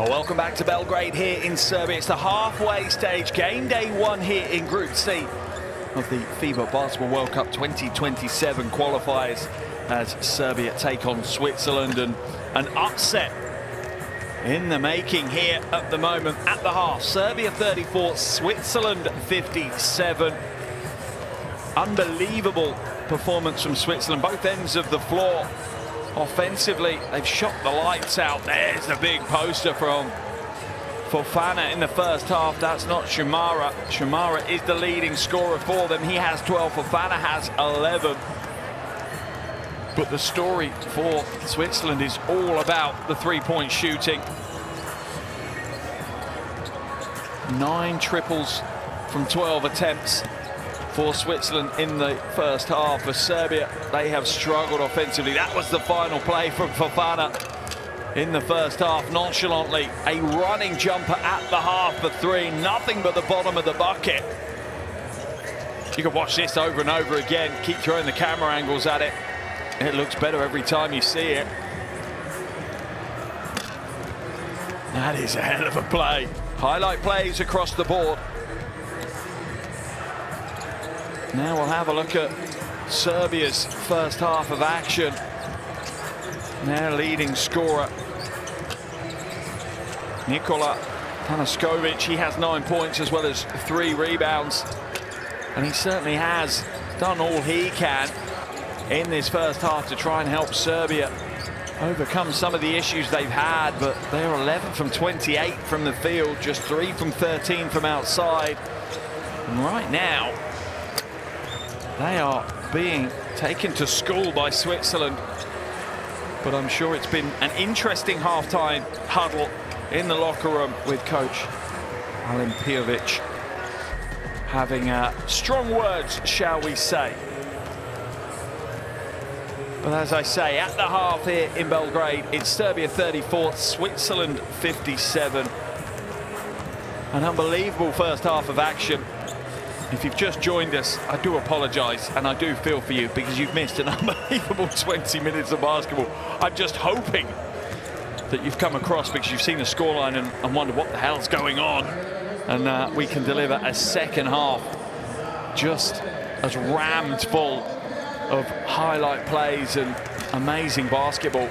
Welcome back to Belgrade here in Serbia. It's the halfway stage, game day 1 here in Group C of the FIBA Basketball World Cup 2027 qualifiers as Serbia take on Switzerland, and an upset in the making here at the moment at the half. Serbia 34, Switzerland 57. Unbelievable performance from Switzerland, both ends of the floor. Offensively, they've shot the lights out. There's the big poster from Fofana in the first half. That's not Shumara. Shumara is the leading scorer for them. He has 12, Fofana has 11. But the story for Switzerland is all about the three-point shooting. 9 triples from 12 attempts for Switzerland in the first half. For Serbia, they have struggled offensively. That was the final play from Fofana in the first half. Nonchalantly, a running jumper at the half for 3. Nothing but the bottom of the bucket. You can watch this over and over again. Keep throwing the camera angles at it. It looks better every time you see it. That is a hell of a play. Highlight plays across the board. Now we'll have a look at Serbia's first half of action. Their leading scorer, Nikola Tanaskovic, he has 9 points as well as 3 rebounds. And he certainly has done all he can in this first half to try and help Serbia overcome some of the issues they've had. But they're 11 from 28 from the field, just 3 from 13 from outside. And right now, they are being taken to school by Switzerland. But I'm sure it's been an interesting halftime huddle in the locker room with coach Alen Pijovic having strong words, shall we say. But as I say, at the half here in Belgrade, it's Serbia 34, Switzerland 57. An unbelievable first half of action. If you've just joined us, I do apologise, and I do feel for you because you've missed an unbelievable 20 minutes of basketball. I'm just hoping that you've come across because you've seen the scoreline and wondered what the hell's going on. And we can deliver a second half just as rammed full of highlight plays and amazing basketball.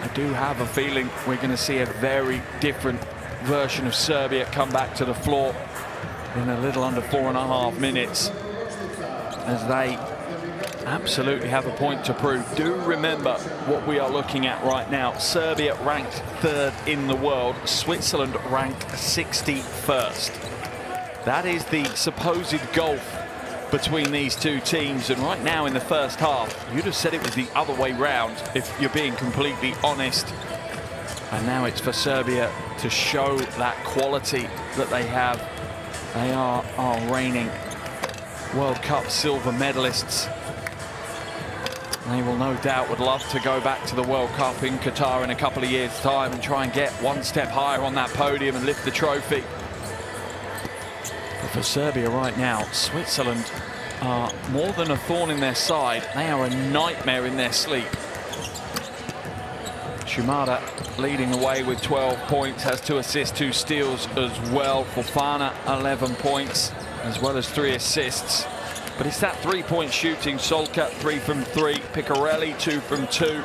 I do have a feeling we're going to see a very different version of Serbia come back to the floor in a little under 4.5 minutes, as they absolutely have a point to prove. Do remember what we are looking at right now. Serbia ranked 3rd in the world, Switzerland ranked 61st. That is the supposed gulf between these two teams, and right now in the first half, you'd have said it was the other way round if you're being completely honest. And now it's for Serbia to show that quality that they have. They are our reigning World Cup silver medalists. They will no doubt would love to go back to the World Cup in Qatar in a couple of years' time and try and get one step higher on that podium and lift the trophy. But for Serbia right now, Switzerland are more than a thorn in their side. They are a nightmare in their sleep. Shumara leading the way with 12 points, has 2 assists, 2 steals as well. Fofana 11 points as well as 3 assists. But it's that 3-point shooting. Solka 3 from 3, Picarelli 2 from 2.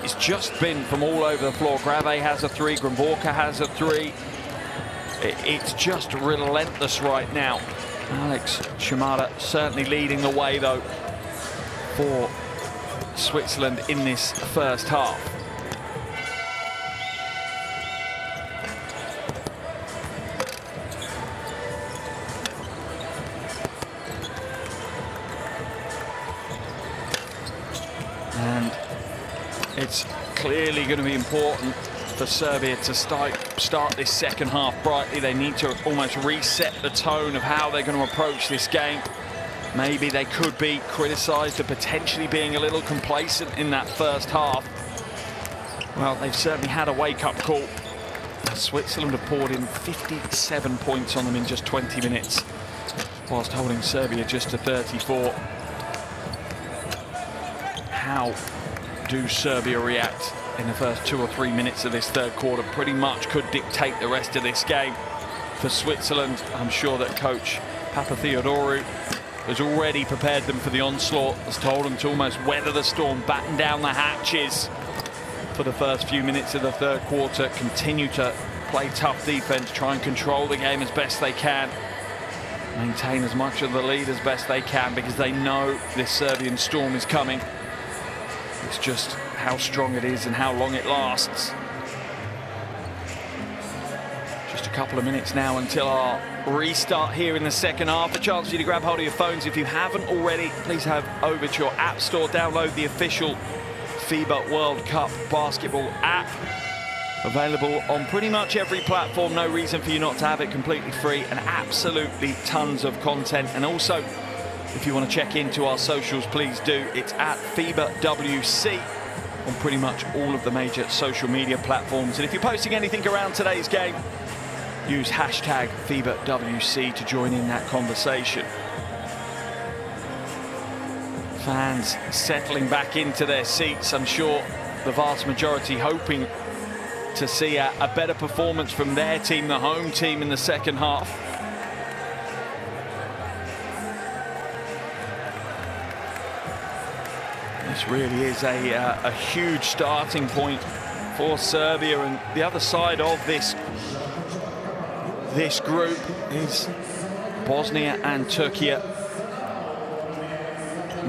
It's just been from all over the floor. Grave has a 3, Grimborka has a 3. It's just relentless right now. Alex Shumara certainly leading the way though for Switzerland in this first half. And it's clearly going to be important for Serbia to start this second half brightly. They need to almost reset the tone of how they're going to approach this game. Maybe they could be criticised for potentially being a little complacent in that first half. Well, they've certainly had a wake-up call. Switzerland have poured in 57 points on them in just 20 minutes, whilst holding Serbia just to 34. How do Serbia react in the first 2 or 3 minutes of this third quarter pretty much could dictate the rest of this game for Switzerland. I'm sure that coach Papatheodorou has already prepared them for the onslaught, has told them to almost weather the storm, batten down the hatches for the first few minutes of the third quarter, continue to play tough defense, try and control the game as best they can, maintain as much of the lead as best they can, because they know this Serbian storm is coming. It's just how strong it is and how long it lasts. Just a couple of minutes now until our restart here in the second half. A chance for you to grab hold of your phones. If you haven't already, please head over to your app store, download the official FIBA World Cup basketball app. Available on pretty much every platform. No reason for you not to have it, completely free, and absolutely tons of content. And also, if you want to check into our socials, please do. It's at FIBA WC on pretty much all of the major social media platforms. And if you're posting anything around today's game, use hashtag FIBAWC to join in that conversation. Fans settling back into their seats. I'm sure the vast majority hoping to see a better performance from their team, the home team, in the second half. This really is a huge starting point for Serbia, and the other side of this group is Bosnia and Turkey. And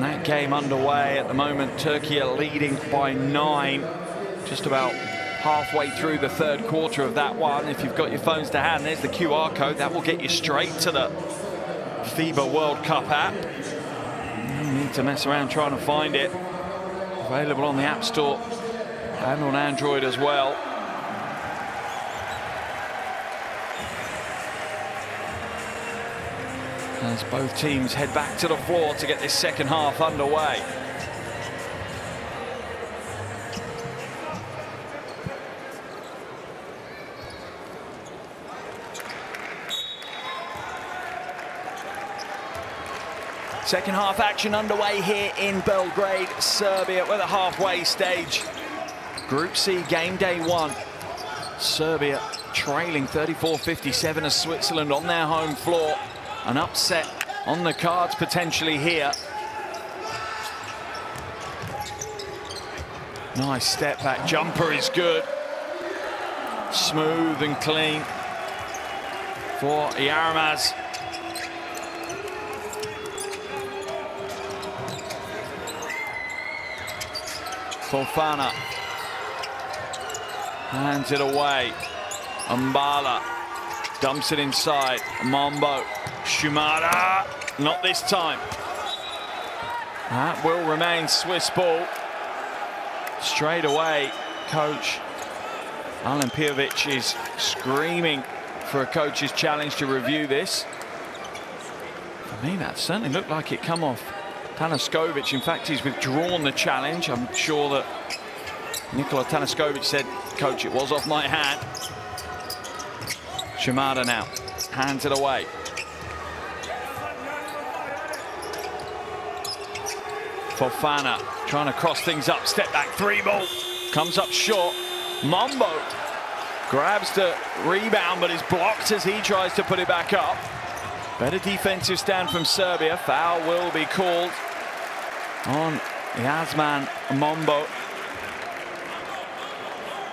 that game underway at the moment. Turkey leading by 9, just about halfway through the third quarter of that one. If you've got your phones to hand, there's the QR code. That will get you straight to the FIBA World Cup app. No need to mess around trying to find it. Available on the App Store and on Android as well. As both teams head back to the floor to get this second half underway. Second half action underway here in Belgrade, Serbia. We're at the halfway stage. Group C, game day 1. Serbia trailing 34-57 as Switzerland on their home floor. An upset on the cards potentially here. Nice step back jumper is good. Smooth and clean for Yaramaz. Fofana hands it away. Mbala dumps it inside. Mambo. Shumara. Not this time. That will remain Swiss ball. Straight away, coach Alen Pijovic is screaming for a coach's challenge to review this. For me, that certainly looked like it come off Tanaskovic. In fact, he's withdrawn the challenge. I'm sure that Nikola Tanaskovic said, "Coach, it was off my hand." Shimada now hands it away. Fofana trying to cross things up. Step back three ball. Comes up short. Mambo grabs the rebound, but is blocked as he tries to put it back up. Better defensive stand from Serbia. Foul will be called on Yasman Mambo,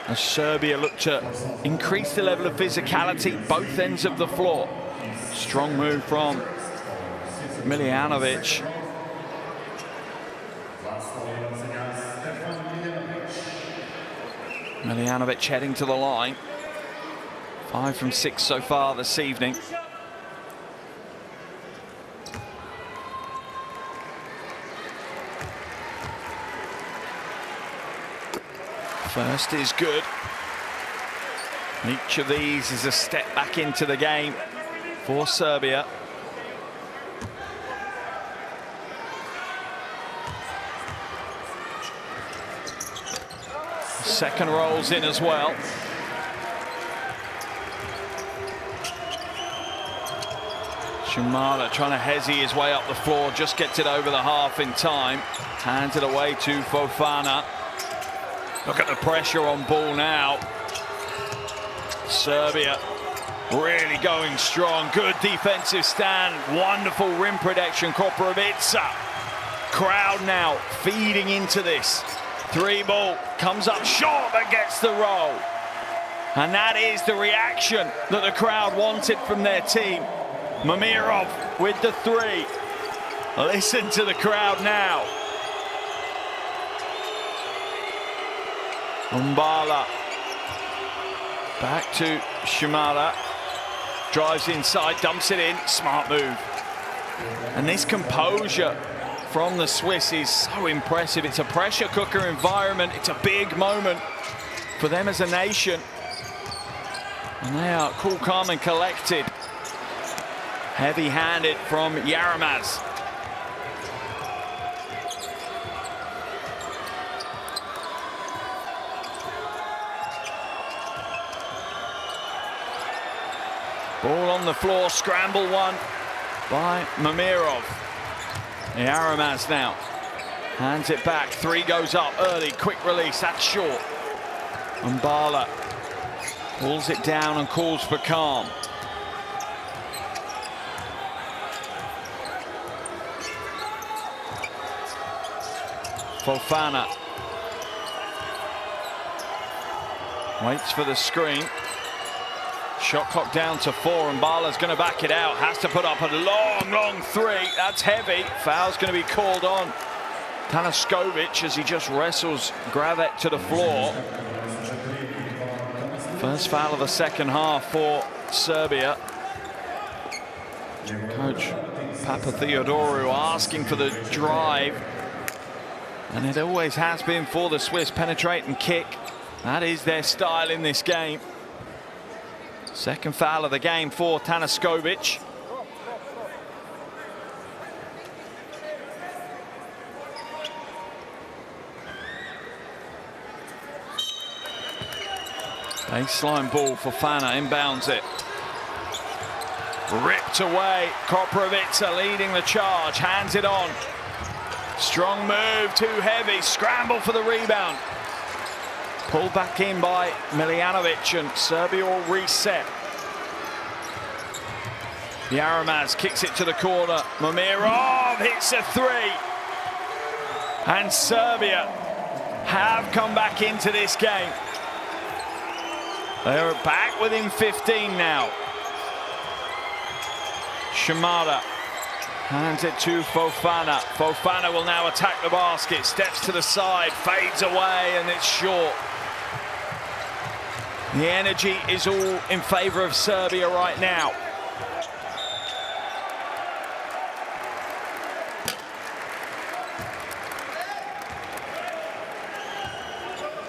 as Serbia look to increase the level of physicality both ends of the floor. Strong move from Miljanovic. Miljanovic heading to the line. 5 from 6 so far this evening. First is good. Each of these is a step back into the game for Serbia. Second rolls in as well. Shumala trying to hezzy his way up the floor, just gets it over the half in time. Hands it away to Fofana. Look at the pressure on ball now. Serbia really going strong. Good defensive stand. Wonderful rim protection. Koprivica. Crowd now feeding into this. 3-ball comes up short but gets the roll. And that is the reaction that the crowd wanted from their team. Mamirov with the 3. Listen to the crowd now. Umbala. Back to Shimada. Drives inside, dumps it in. Smart move. And this composure from the Swiss is so impressive. It's a pressure cooker environment. It's a big moment for them as a nation. And they are cool, calm and collected. Heavy-handed from Yaramaz. Ball on the floor, scramble one by Mamirov. Yaramaz now hands it back. 3 goes up early, quick release, that's short. Umbala pulls it down and calls for calm. Fofana waits for the screen. Shot clock down to 4, and Bala's going to back it out. Has to put up a long 3. That's heavy. Foul's going to be called on Tanaskovic as he just wrestles Gravet to the floor. First foul of the second half for Serbia. Coach Papatheodorou asking for the drive. And it always has been for the Swiss. Penetrate and kick. That is their style in this game. Second foul of the game for Tanaskovic. Baseline ball for Fana, inbounds it. Ripped away, Koprivica leading the charge, hands it on. Strong move, too heavy, scramble for the rebound. Pulled back in by Miljanovic, and Serbia will reset. Yaramaz kicks it to the corner. Mamirov hits a 3. And Serbia have come back into this game. They're back within 15 now. Shimada hands it to Fofana. Fofana will now attack the basket. Steps to the side, fades away, and it's short. The energy is all in favor of Serbia right now.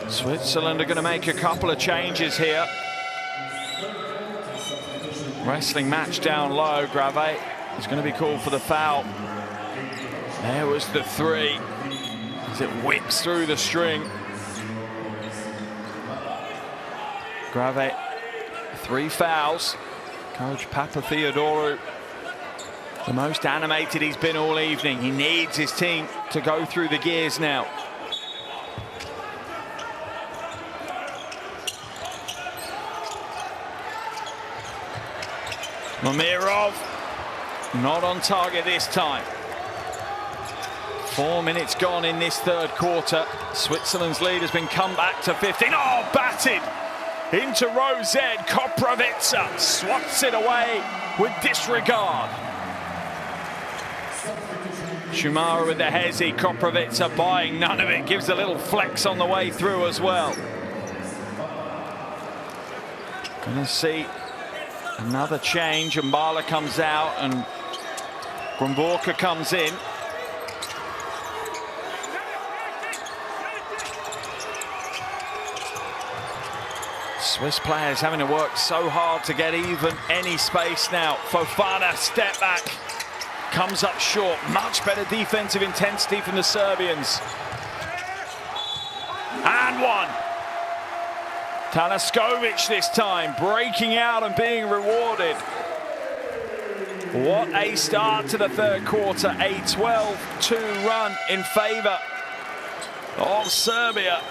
Switzerland are going to make a couple of changes here. Wrestling match down low. Gravet is going to be called for the foul. There was the 3 as it whips through the string. Gravet, 3 fouls. Coach Papatheodorou, the most animated he's been all evening. He needs his team to go through the gears now. Mamirov, not on target this time. 4 minutes gone in this third quarter. Switzerland's lead has been come back to 15. Oh, batted into row Z. Koprivica swats it away with disregard. Shumara with the hezzy. Koprivica buying none of it. Gives a little flex on the way through as well. Gonna see another change. Umbala comes out and Gromborka comes in. Swiss players having to work so hard to get even any space now. Fofana, step back, comes up short. Much better defensive intensity from the Serbians. And one. Tanaskovic this time, breaking out and being rewarded. What a start to the third quarter. A 12-2 run in favor of Serbia.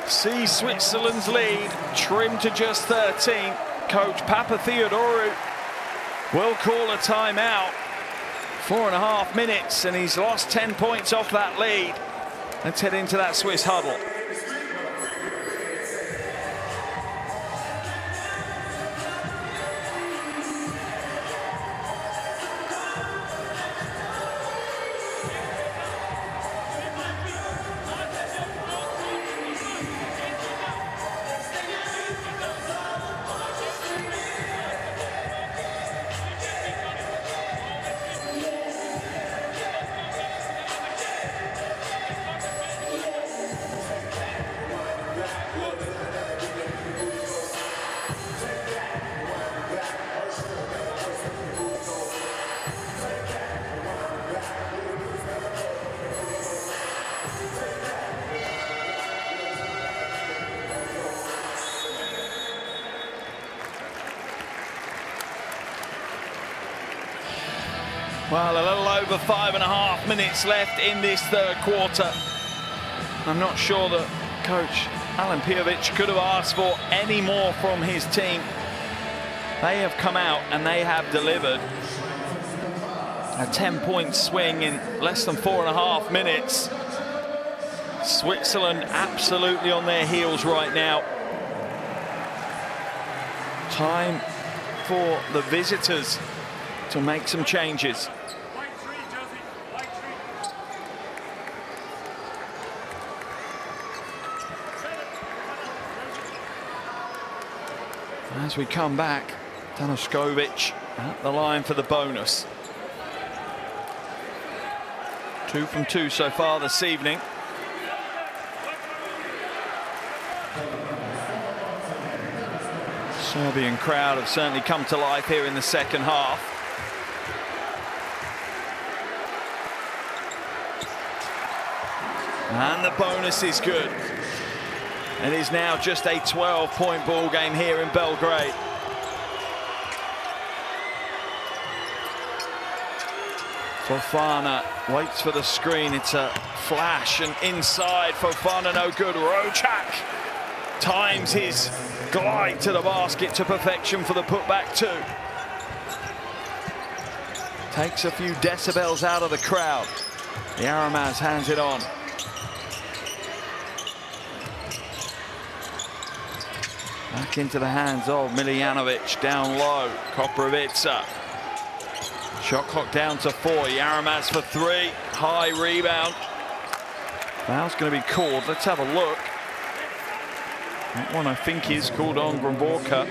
see Switzerland's lead trimmed to just 13. Coach Papatheodorou will call a timeout. 4.5 minutes, and he's lost 10 points off that lead. Let's head into that Swiss huddle. Well, a little over 5.5 minutes left in this third quarter. I'm not sure that Coach Alen Pijovic could have asked for any more from his team. They have come out and they have delivered. A 10-point swing in less than 4.5 minutes. Switzerland absolutely on their heels right now. Time for the visitors to make some changes. As we come back, Tanaskovic at the line for the bonus. 2 from 2 so far this evening. Serbian crowd have certainly come to life here in the second half. And the bonus is good. It is now just a 12-point ball game here in Belgrade. Fofana waits for the screen. It's a flash and inside. Fofana no good. Rocak times his glide to the basket to perfection for the putback two. Takes a few decibels out of the crowd. Yaramaz hands it on. Back into the hands of Miljanovic, down low. Koprivica. Shot clock down to 4. Yaramaz for 3. High rebound. Foul's going to be called. Let's have a look. That one I think is called on Gromborka.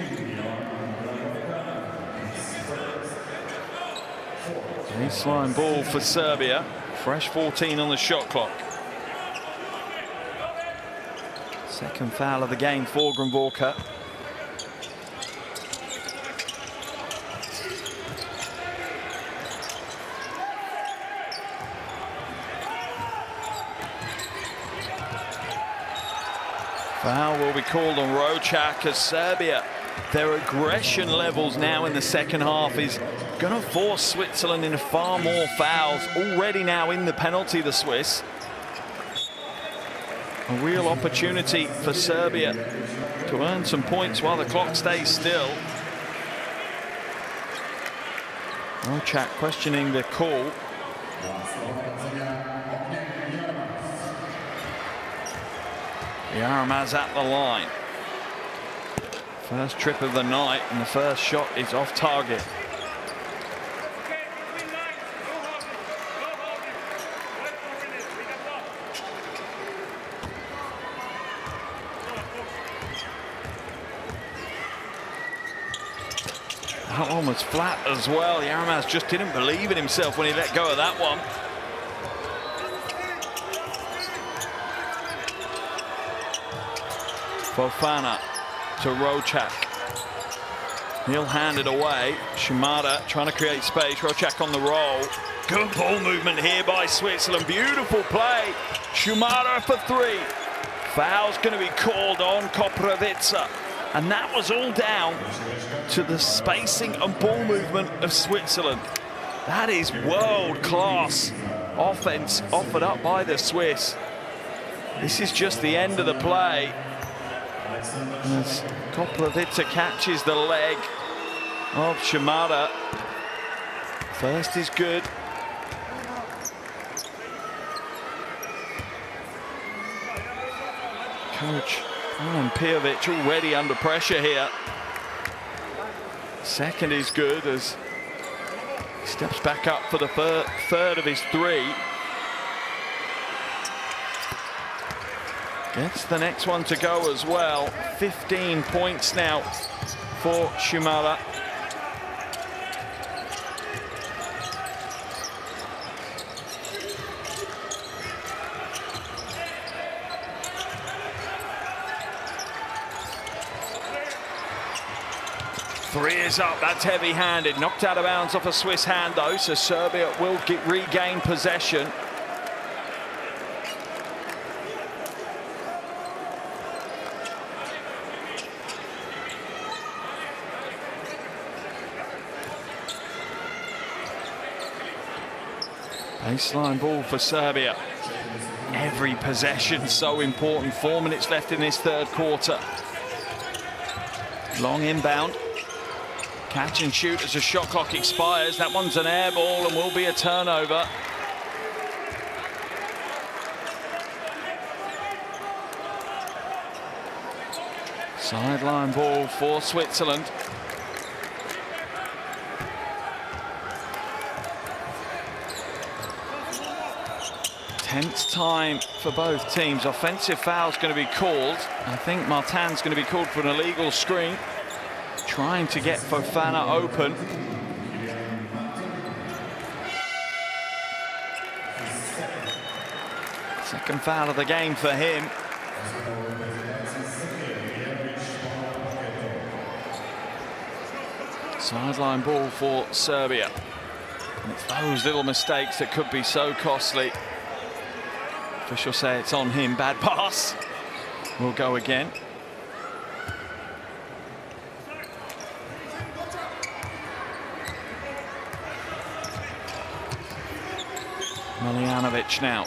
Baseline ball for Serbia. Fresh 14 on the shot clock. Second foul of the game for Gromborka. Foul will be called on Rocak as Serbia. Their aggression levels now in the second half is going to force Switzerland into far more fouls. Already now in the penalty, the Swiss. A real opportunity for Serbia to earn some points while the clock stays still. Rocak questioning the call. Yaramaz at the line. First trip of the night, and the first shot is off target. That one was flat as well. Yaramaz just didn't believe in himself when he let go of that one. Fofana to Rocak. He'll hand it away. Shimada trying to create space. Rocak on the roll. Good ball movement here by Switzerland. Beautiful play. Shimada for 3. Foul's going to be called on Koprivica. And that was all down to the spacing and ball movement of Switzerland. That is world-class offense offered up by the Swiss. This is just the end of the play. As Koprivica catches the leg of Shimada. First is good. Coach Alimpijovic already under pressure here. Second is good as he steps back up for the third of his three. Gets the next one to go as well. 15 points now for Shimada. Three is up, that's heavy-handed. Knocked out of bounds off a Swiss hand though, so Serbia will regain possession. Baseline ball for Serbia. Every possession so important. 4 minutes left in this third quarter. Long inbound. Catch and shoot as the shot clock expires. That one's an air ball and will be a turnover. Sideline ball for Switzerland. Tense time for both teams. Offensive foul's going to be called. I think Martin's going to be called for an illegal screen. Trying to get Fofana open. Second foul of the game for him. Sideline ball for Serbia. And it's those little mistakes that could be so costly. Officials say it's on him. Bad pass. We'll go again. Miljanovic now,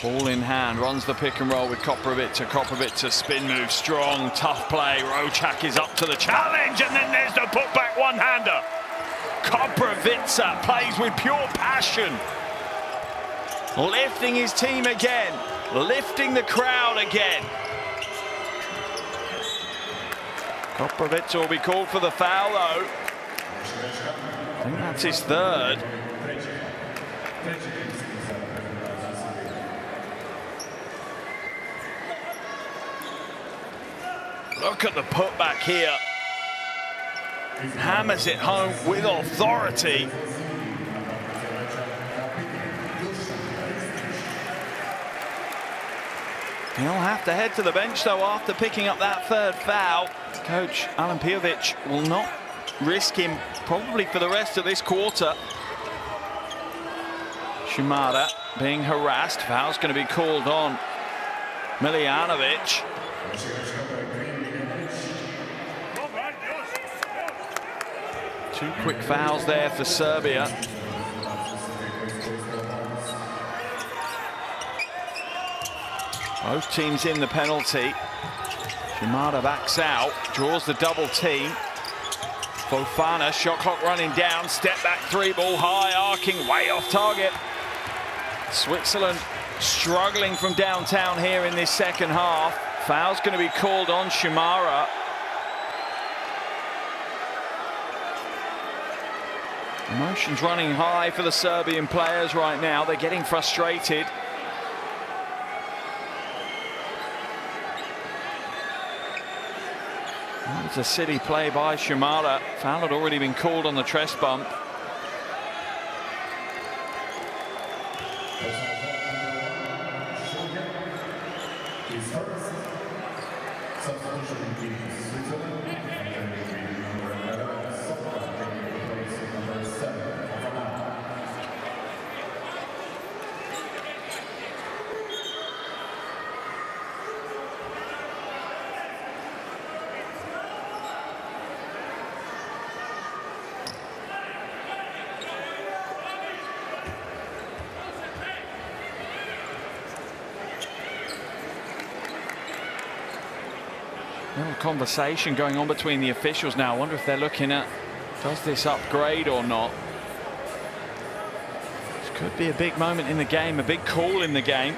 ball in hand, runs the pick and roll with Koprivica. Koprivica spin move, strong, tough play. Rocak is up to the challenge, and then there's the putback one-hander. Koprivica plays with pure passion, lifting his team again, lifting the crowd again. Koprivica will be called for the foul, though. I think that's his third. Look at the putback here. Hammers it home with authority. He'll have to head to the bench though after picking up that third foul. Coach Alimpijovic will not risk him probably for the rest of this quarter. Shimada being harassed. Foul's going to be called on Miljanovic. Two quick fouls there for Serbia. Both teams in the penalty. Shimada backs out, draws the double team. Fofana, shot clock running down, step back three ball high, arcing way off target. Switzerland struggling from downtown here in this second half. Foul's going to be called on Shimada. Emotions running high for the Serbian players right now. They're getting frustrated. That was a silly play by Shimada. Foul had already been called on the chest bump. Little conversation going on between the officials now. I wonder if they're looking at, does this upgrade or not? This could be a big moment in the game, a big call in the game.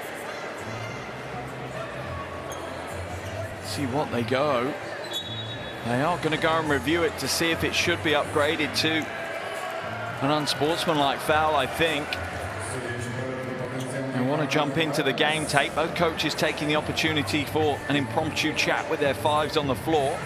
Let's see what they go. They are going to go and review it to see if it should be upgraded to an unsportsmanlike foul, I think. They want to jump into the game tape. Both coaches taking the opportunity for an impromptu chat with their fives on the floor.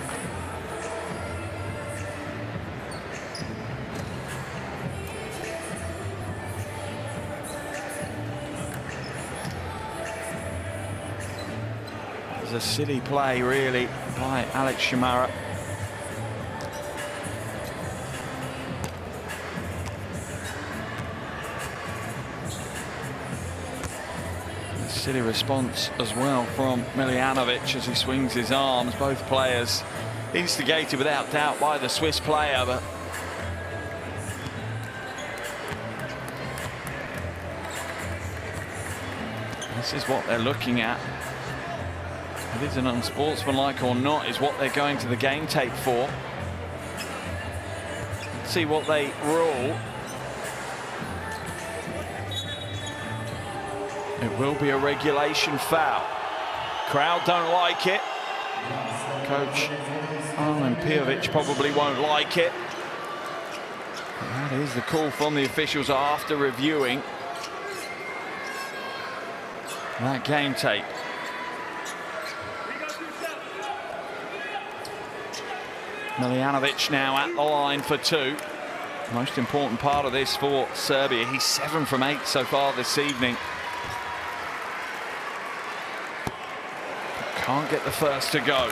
It's a silly play, really, by Alex Shimara. Silly response as well from Miljanovic as he swings his arms. Both players instigated without doubt by the Swiss player, but this is what they're looking at. If it's an unsportsmanlike or not is what they're going to the game tape for. Let's see what they rule. It will be a regulation foul. Crowd don't like it. Coach Olimpijovic probably won't like it. But that is the call from the officials after reviewing that game tape. Miljanovic now at the line for two. Most important part of this for Serbia. He's 7 from 8 so far this evening. Can't get the first to go.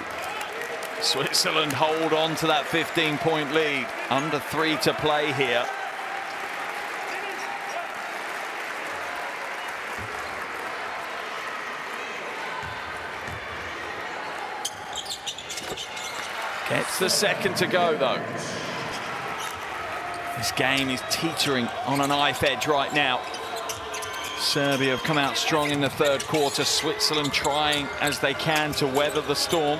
Switzerland hold on to that 15-point lead. Under 3 to play here. Gets the second to go, though. This game is teetering on a knife edge right now. Serbia have come out strong in the third quarter. Switzerland trying as they can to weather the storm.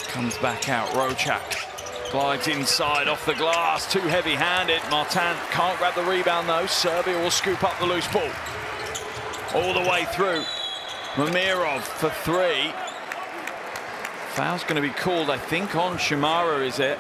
Comes back out. Rocak glides inside off the glass. Too heavy-handed. Martin can't grab the rebound, though. Serbia will scoop up the loose ball. All the way through. Mamirov for 3. Foul's going to be called, I think, on Shimara, is it?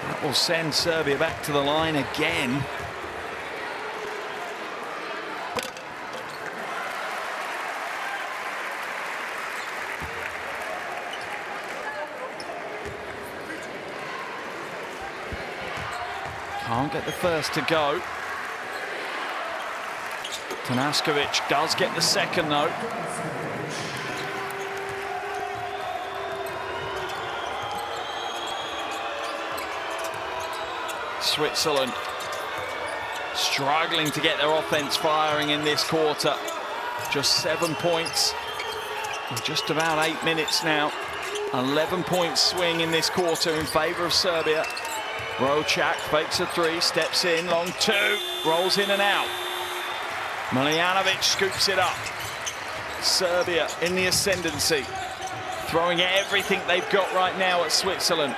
That will send Serbia back to the line again. Can't get the first to go. Tanaskovic does get the second, though. Switzerland struggling to get their offense firing in this quarter. Just 7 points in just about 8 minutes now. 11-point swing in this quarter in favor of Serbia. Rocak fakes a 3, steps in, long 2, rolls in and out. Miljanovic scoops it up. Serbia in the ascendancy, throwing everything they've got right now at Switzerland.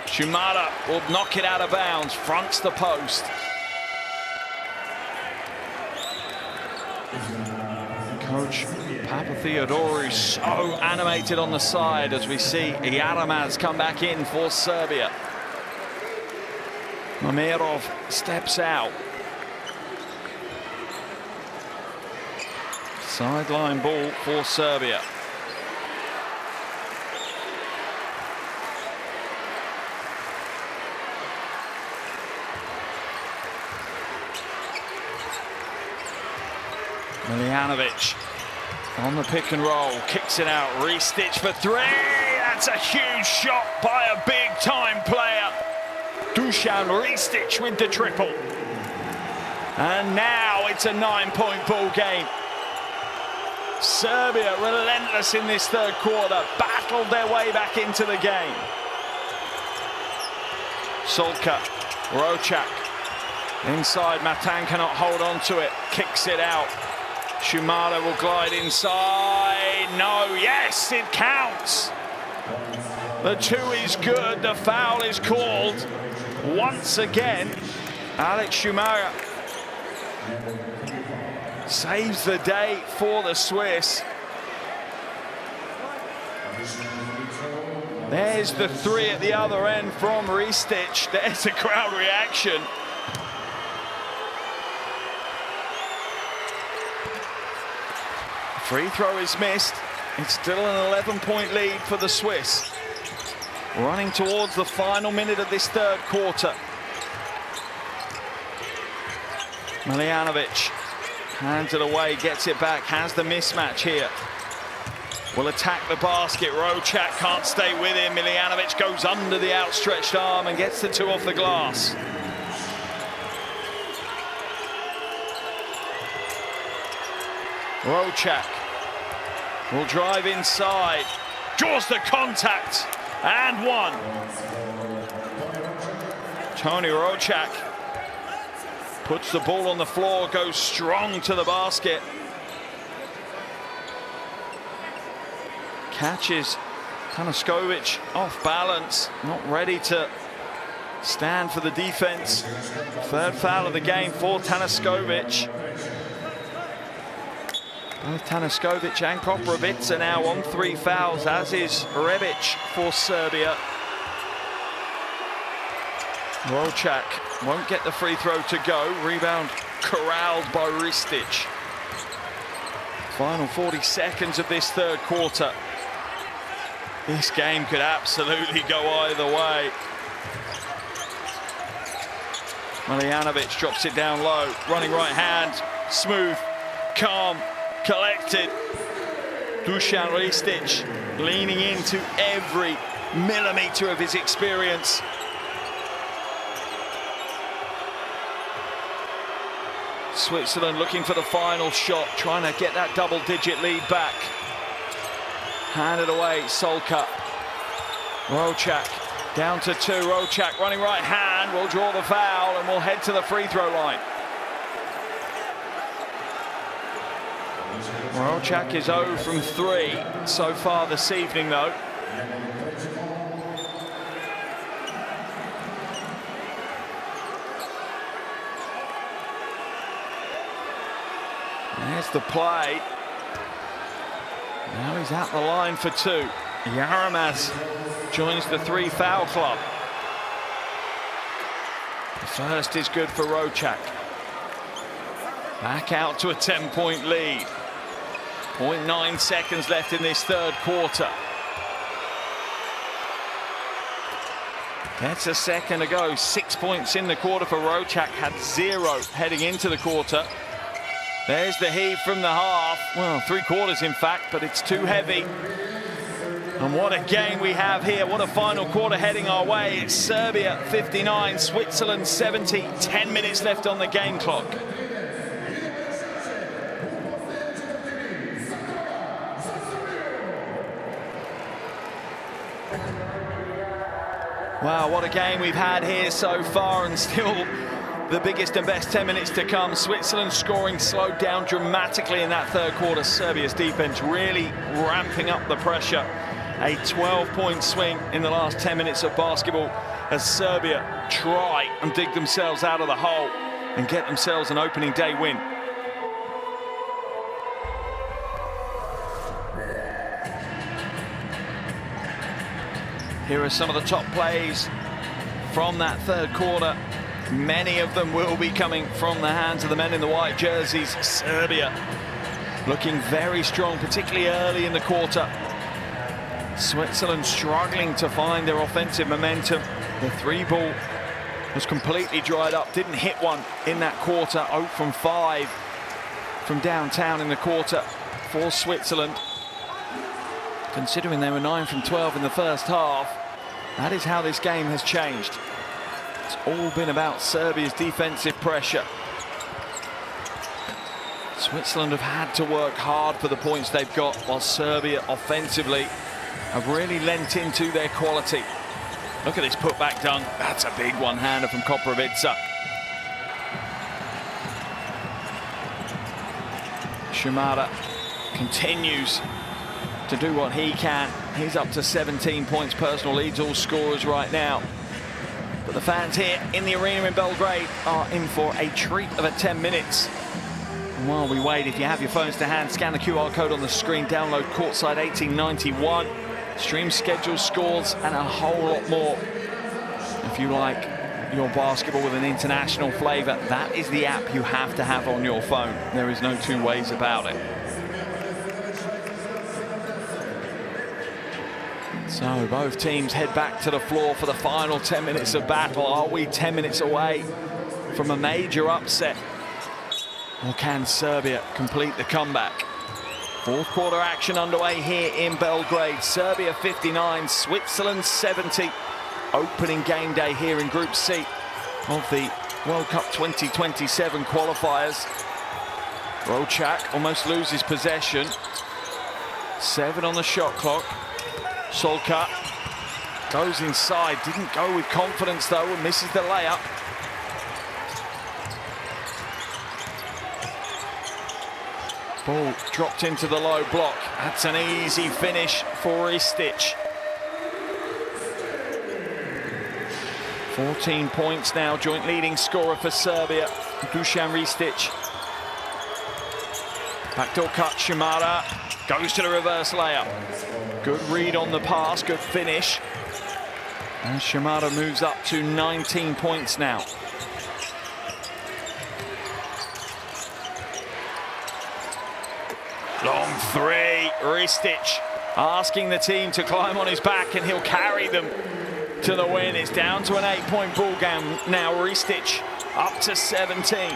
Shumara will knock it out of bounds, fronts the post. Coach Papatheodorou so animated on the side as we see Yaramaz come back in for Serbia. Mamirov steps out. Sideline ball for Serbia. Miljanovic on the pick and roll, kicks it out, re-stitch for 3. That's a huge shot by a big-time player. Dusan Ristic with the triple. And now it's a 9-point ball game. Serbia relentless in this third quarter, battled their way back into the game. Solka, Rocak, inside, Matan cannot hold on to it, kicks it out. Shumara will glide inside, no, yes, it counts. The two is good, the foul is called. Once again, Alex Shumara saves the day for the Swiss. There's the three at the other end from Ristic. There's a crowd reaction. Free throw is missed. It's still an 11-point lead for the Swiss. Running towards the final minute of this third quarter. Miljanovic hands it away, gets it back, has the mismatch here. Will attack the basket. Rocak can't stay with him. Miljanovic goes under the outstretched arm and gets the two off the glass. Rocak will drive inside, draws the contact, and one. Tony Rocak puts the ball on the floor, goes strong to the basket. Catches Tanaskovic off balance, not ready to stand for the defense. Third foul of the game for Tanaskovic. Both Tanaskovic and Popovic are now on 3 fouls, as is Rebic for Serbia. Rocak won't get the free throw to go. Rebound corralled by Ristic. Final 40 seconds of this third quarter. This game could absolutely go either way. Miljanovic drops it down low. Running right hand. Smooth, calm, collected. Dusan Ristic leaning into every millimeter of his experience. Switzerland looking for the final shot, trying to get that double-digit lead back. Handed away, Solka. Rocak down to 2. Rocak running right hand, will draw the foul and will head to the free throw line. Rocak is 0 from 3 so far this evening, though. There's the play. Now he's at the line for 2. Yaramaz joins the 3 foul club. The first is good for Rocak. Back out to a 10-point lead. 0.9 seconds left in this third quarter. That's a second to go. 6 points in the quarter for Rocak. Had 0 heading into the quarter. There's the heave from the half. Well, 3 quarters, in fact, but it's too heavy. And what a game we have here. What a final quarter heading our way. It's Serbia 59, Switzerland 70. 10 minutes left on the game clock. Wow, what a game we've had here so far, and still the biggest and best 10 minutes to come. Switzerland scoring slowed down dramatically in that third quarter. Serbia's defense really ramping up the pressure. A 12-point swing in the last 10 minutes of basketball as Serbia try and dig themselves out of the hole and get themselves an opening day win. Here are some of the top plays from that third quarter. Many of them will be coming from the hands of the men in the white jerseys. Serbia looking very strong, particularly early in the quarter. Switzerland struggling to find their offensive momentum. The 3-ball was completely dried up, didn't hit one in that quarter. 0 from 5 from downtown in the quarter for Switzerland. Considering they were 9 from 12 in the first half, that is how this game has changed. It's all been about Serbia's defensive pressure. Switzerland have had to work hard for the points they've got, while Serbia offensively have really lent into their quality. Look at this putback dunk. That's a big one-hander from Koprivica. Shimada continues to do what he can. He's up to 17 points personal, leads all scorers right now. But the fans here in the arena in Belgrade are in for a treat of 10 minutes. And while we wait, if you have your phones to hand, scan the QR code on the screen, download Courtside 1891, stream schedule, scores, and a whole lot more. If you like your basketball with an international flavour, that is the app you have to have on your phone. There is no two ways about it. So both teams head back to the floor for the final 10 minutes of battle. Are we 10 minutes away from a major upset? Or can Serbia complete the comeback? Fourth quarter action underway here in Belgrade. Serbia 59, Switzerland 70. Opening game day here in Group C of the World Cup 2027 qualifiers. Rocak almost loses possession. 7 on the shot clock. Solka goes inside, didn't go with confidence though, and misses the layup. Ball dropped into the low block. That's an easy finish for Ristic. 14 points now, joint leading scorer for Serbia, Dusan Ristic. Backdoor cut, Shimada goes to the reverse layup. Good read on the pass, good finish. And Shimada moves up to 19 points now. Long three, Ristic asking the team to climb on his back, and he'll carry them to the win. It's down to an 8-point ball game now. Ristic up to 17.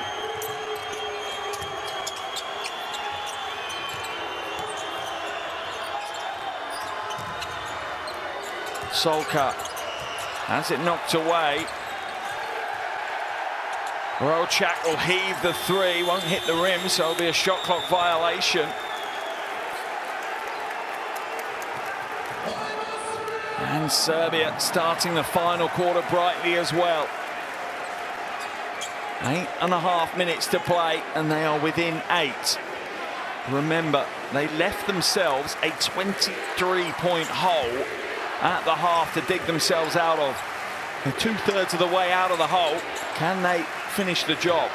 Solka has it knocked away. Rocak will heave the three, won't hit the rim, so it'll be a shot clock violation. And Serbia starting the final quarter brightly as well. 8.5 minutes to play, and they are within 8. Remember, they left themselves a 23-point hole at the half to dig themselves out of. They're 2/3 of the way out of the hole. Can they finish the job?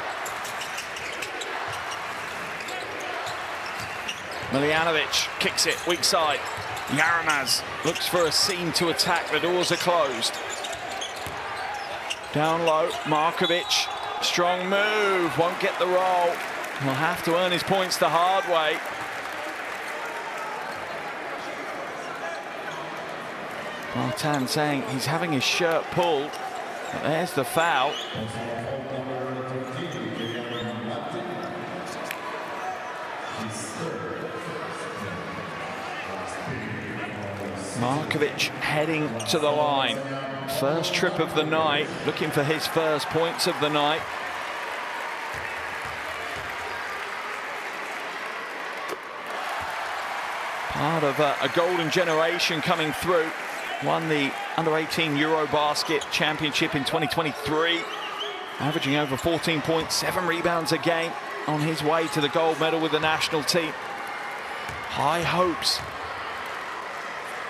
Miljanovic kicks it, weak side. Yaramaz looks for a seam to attack. The doors are closed. Down low, Markovic. Strong move, won't get the roll. He'll have to earn his points the hard way. Martin saying he's having his shirt pulled. But there's the foul. Markovic heading to the line. First trip of the night, looking for his first points of the night. Part of a golden generation coming through. Won the Under-18 Eurobasket Championship in 2023. Averaging over 14 points, 7 rebounds a game. On his way to the gold medal with the national team. High hopes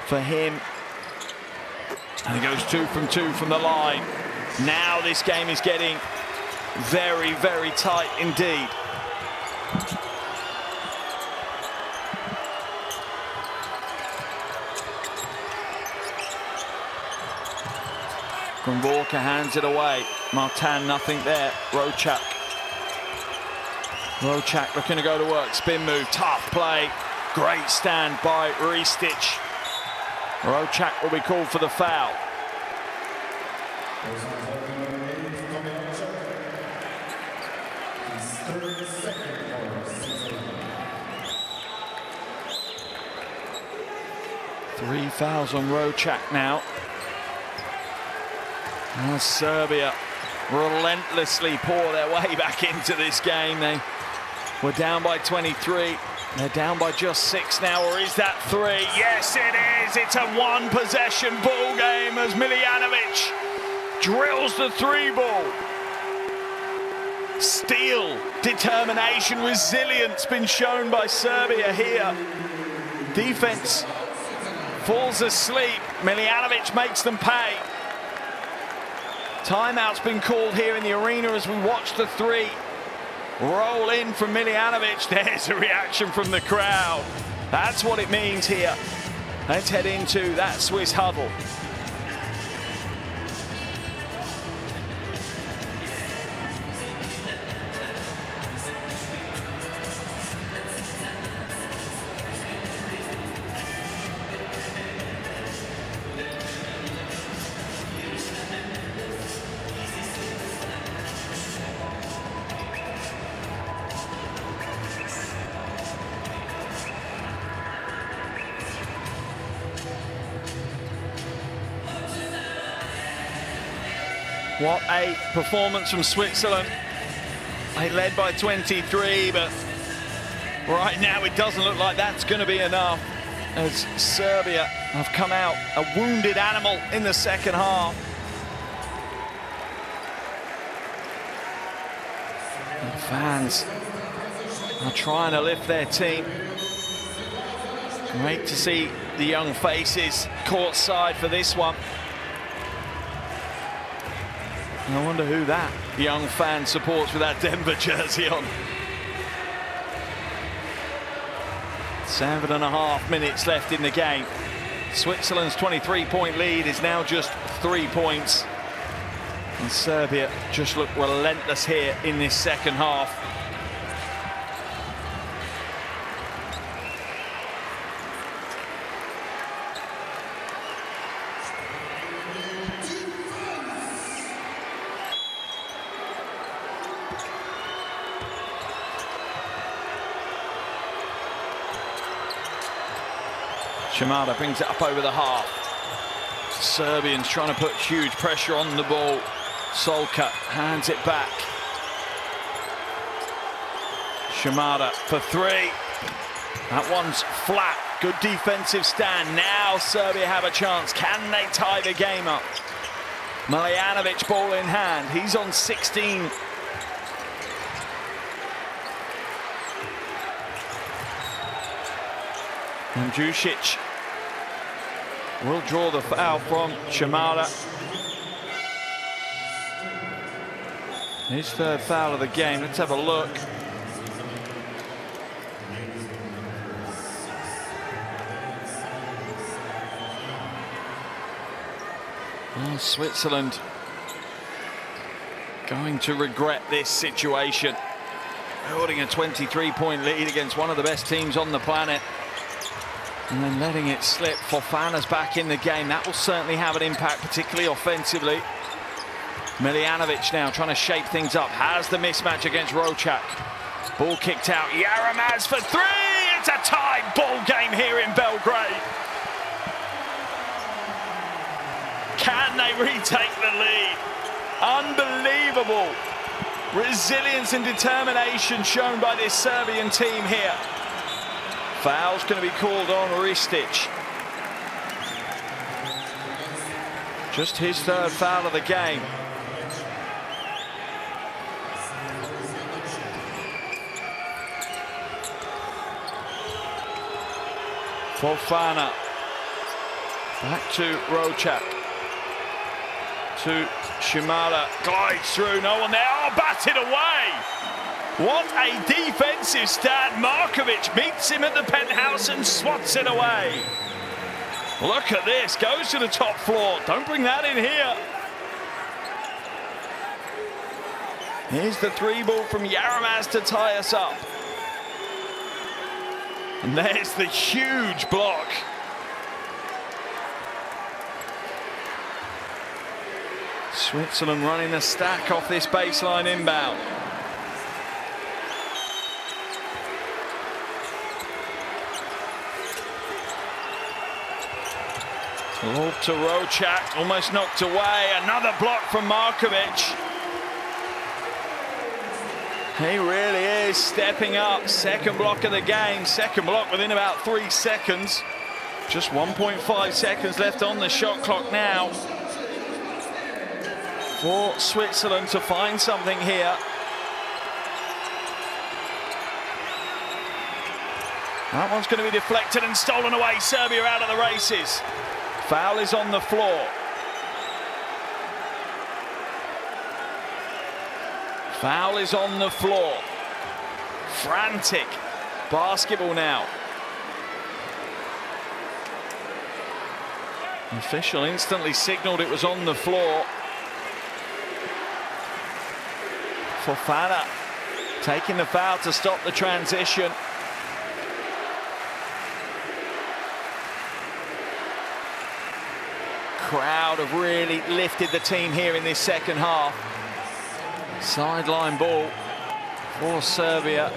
for him. And he goes 2 from 2 from the line. Now this game is getting very, very tight indeed. Gromborka hands it away. Martin, nothing there. Rocak looking to go to work. Spin move, tough play. Great stand by Ristic. Rocak will be called for the foul. Three fouls on Rocak now. As Serbia relentlessly pour their way back into this game. They were down by 23. They're down by just 6 now, or is that 3? Yes, it is. It's a one-possession ball game as Miljanovic drills the 3-ball. Steel, determination, resilience been shown by Serbia here. Defense falls asleep. Miljanovic makes them pay. Timeout's been called here in the arena as we watch the 3 roll in from Miljanovic. There's a reaction from the crowd. That's what it means here. Let's head into that Swiss huddle. What a performance from Switzerland. They led by 23, but right now it doesn't look like that's going to be enough, as Serbia have come out a wounded animal in the second half. And fans are trying to lift their team. Great to see the young faces courtside for this one. I wonder who that young fan supports with that Denver jersey on. 7.5 minutes left in the game. Switzerland's 23-point lead is now just 3 points. And Serbia just look relentless here in this second half. Shimada brings it up over the half. Serbians trying to put huge pressure on the ball. Solka hands it back. Shimada for 3. That one's flat. Good defensive stand. Now Serbia have a chance. Can they tie the game up? Miljanovic ball in hand. He's on 16. And Jusic will draw the foul from Shimada. His 3rd foul of the game. Let's have a look. Well, Switzerland going to regret this situation. Holding a 23-point lead against one of the best teams on the planet. And then letting it slip. Fofana's back in the game. That will certainly have an impact, particularly offensively. Miljanovic now trying to shape things up. Has the mismatch against Rocak. Ball kicked out. Yaramaz for 3. It's a tied ball game here in Belgrade. Can they retake the lead? Unbelievable resilience and determination shown by this Serbian team here. Foul's going to be called on Ristic. Just his 3rd foul of the game. Fofana. Back to Rocak. To Shimada. Glides through. No one there. Oh, batted away. What a defensive stand. Markovic meets him at the penthouse and swats it away. Look at this. Goes to the top floor. Don't bring that in here. Here's the 3-ball from Yaramaz to tie us up. And there's the huge block. Switzerland running the stack off this baseline inbound. Lob to Rocak, almost knocked away. Another block from Markovic. He really is stepping up. Second block of the game. Second block within about 3 seconds. Just 1.5 seconds left on the shot clock now for Switzerland to find something here. That one's going to be deflected and stolen away. Serbia out of the races. Foul is on the floor. Foul is on the floor. Frantic basketball now. The official instantly signaled it was on the floor. Fofana taking the foul to stop the transition. Crowd have really lifted the team here in this second half. Sideline ball for Serbia.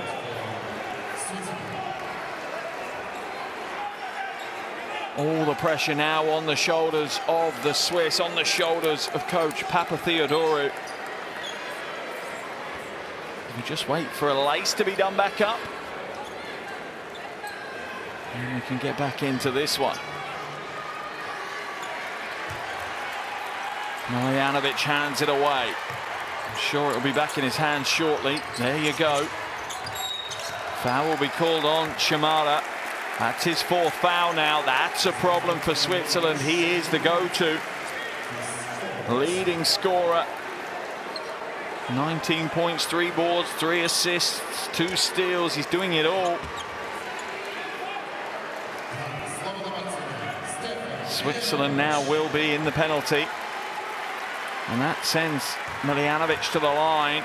All the pressure now on the shoulders of the Swiss, on the shoulders of coach Papatheodorou. We just wait for a lace to be done back up. And we can get back into this one. Miljanovic hands it away. I'm sure it'll be back in his hands shortly. There you go. Foul will be called on Shamara. That's his 4th foul now. That's a problem for Switzerland. He is the go-to leading scorer. 19 points, 3 boards, 3 assists, 2 steals. He's doing it all. Switzerland now will be in the penalty. And that sends Miljanovic to the line.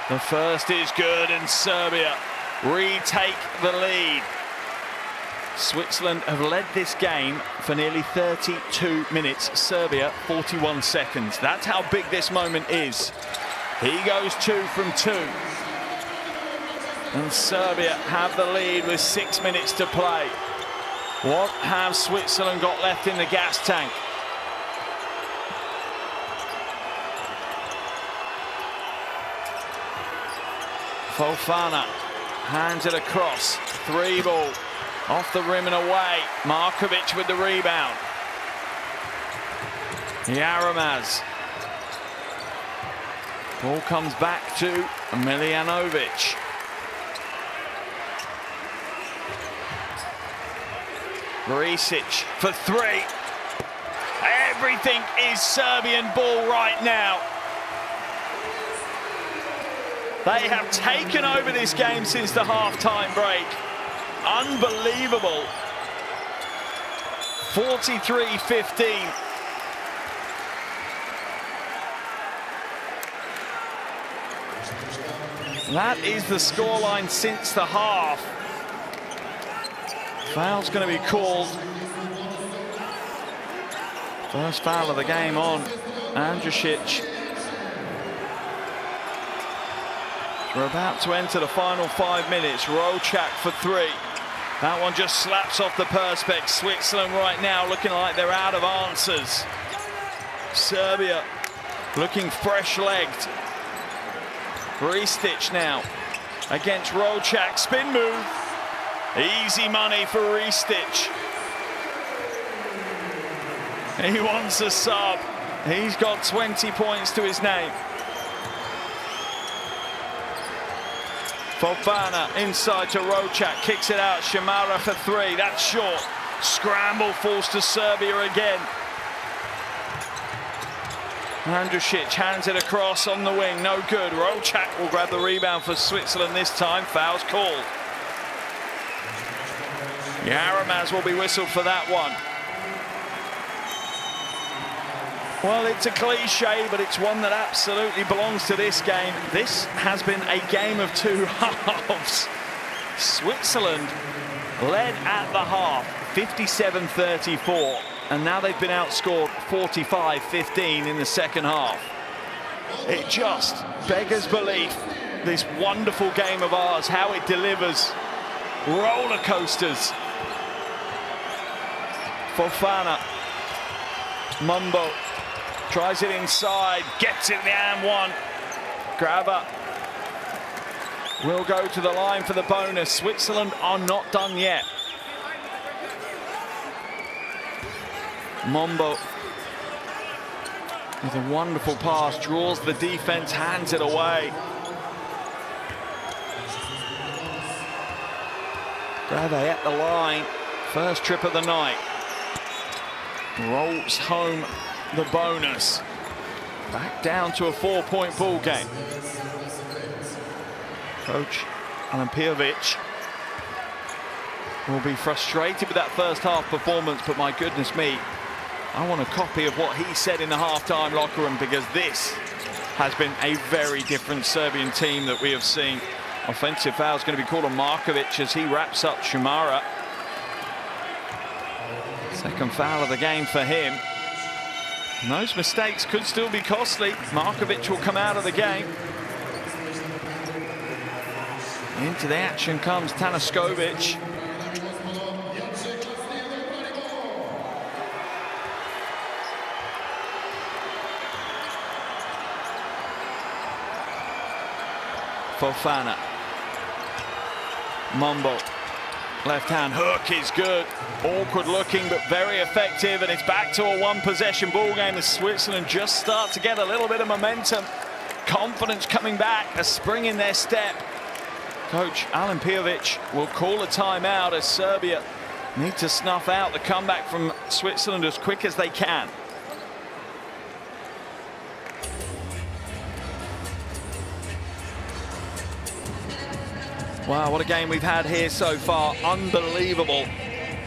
The first is good, and Serbia retake the lead. Switzerland have led this game for nearly 32 minutes. Serbia, 41 seconds. That's how big this moment is. He goes 2 from 2. And Serbia have the lead with 6 minutes to play. What have Switzerland got left in the gas tank? Fofana hands it across. 3 ball. Off the rim and away. Markovic with the rebound. Yaramaz. Ball comes back to Miljanovic. Barisic for 3. Everything is Serbian ball right now. They have taken over this game since the half-time break. Unbelievable. 43-15. That is the scoreline since the half. Foul's going to be called. First foul of the game on Andjušić. We're about to enter the final 5 minutes. Rocak for 3. That one just slaps off the perspex. Switzerland right now looking like they're out of answers. Serbia looking fresh-legged. Ristic now against Rocak. Spin move. Easy money for Ristic. He wants a sub. He's got 20 points to his name. Fofana inside to Rocak, kicks it out. Shamara for 3. That's short. Scramble falls to Serbia again. Andjušić hands it across on the wing. No good. Rocak will grab the rebound for Switzerland this time. Foul's called. Yaramaz will be whistled for that one. Well, it's a cliche, but it's one that absolutely belongs to this game. This has been a game of 2 halves. Switzerland led at the half, 57-34, and now they've been outscored 45-15 in the second half. It just beggars belief, this wonderful game of ours, how it delivers roller coasters. Fofana. Mumbo tries it inside, gets it in the and one. Grabber will go to the line for the bonus. Switzerland are not done yet. Mumbo with a wonderful pass, draws the defense, hands it away. Grabber at the line, first trip of the night. Rolls home the bonus. Back down to a 4-point ball game. Coach Alimpijovic will be frustrated with that first half performance, but my goodness me, I want a copy of what he said in the halftime locker room, because this has been a very different Serbian team that we have seen. Offensive foul is going to be called on Markovic as he wraps up Shumara. Second foul of the game for him. And those mistakes could still be costly. Markovic will come out of the game. Into the action comes Tanaskovic. Fofana. Mumbo. Left-hand hook is good. Awkward looking, but very effective. And it's back to a one-possession ball game as Switzerland just start to get a little bit of momentum. Confidence coming back, a spring in their step. Coach Alimpijovic will call a timeout as Serbia need to snuff out the comeback from Switzerland as quick as they can. Wow, what a game we've had here so far. Unbelievable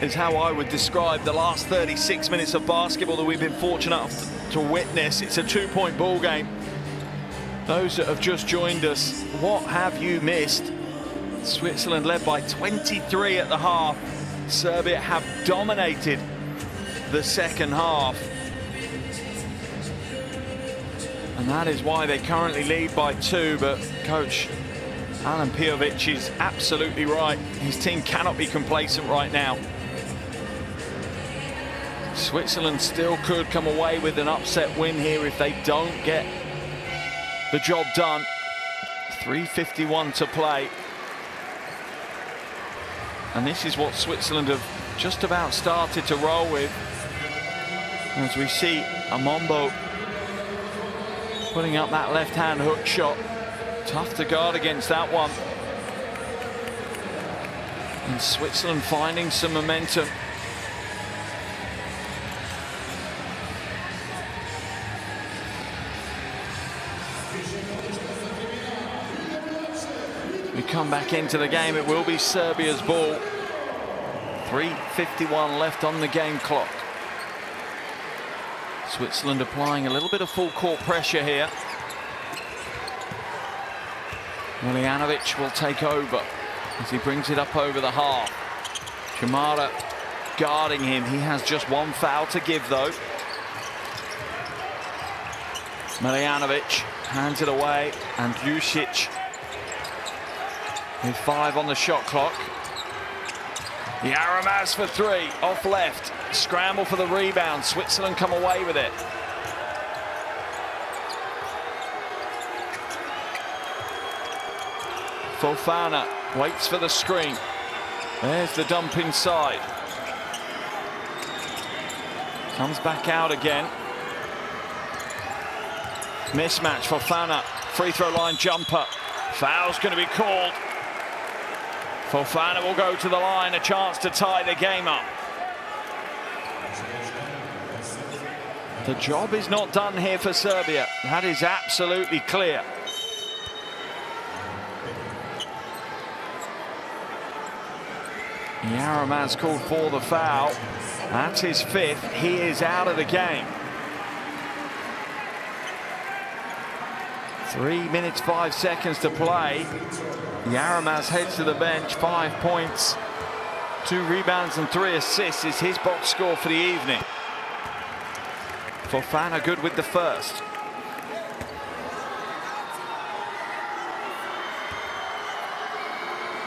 is how I would describe the last 36 minutes of basketball that we've been fortunate enough to witness. It's a 2-point ball game. Those that have just joined us, what have you missed? Switzerland led by 23 at the half. Serbia have dominated the second half. And that is why they currently lead by 2, but Coach Alimpijovic is absolutely right. His team cannot be complacent right now. Switzerland still could come away with an upset win here if they don't get the job done. 3:51 to play. And this is what Switzerland have just about started to roll with. As we see Mumbo putting up that left-hand hook shot. Tough to guard against that one. And Switzerland finding some momentum. We come back into the game, it will be Serbia's ball. 3:51 left on the game clock. Switzerland applying a little bit of full court pressure here. Miljanovic will take over as he brings it up over the half. Shumara guarding him. He has just one foul to give, though. Miljanovic hands it away, and Ljusic with 5 on the shot clock. Yaramaz for 3, off left. Scramble for the rebound. Switzerland come away with it. Fofana waits for the screen. There's the dump inside. Comes back out again. Mismatch. Fofana, free throw line jumper. Foul's going to be called. Fofana will go to the line, a chance to tie the game up. The job is not done here for Serbia. That is absolutely clear. Yaramaz called for the foul. That's his 5th. He is out of the game. 3 minutes, 5 seconds to play. Yaramaz heads to the bench. 5 points, 2 rebounds and 3 assists is his box score for the evening. Fofana good with the first.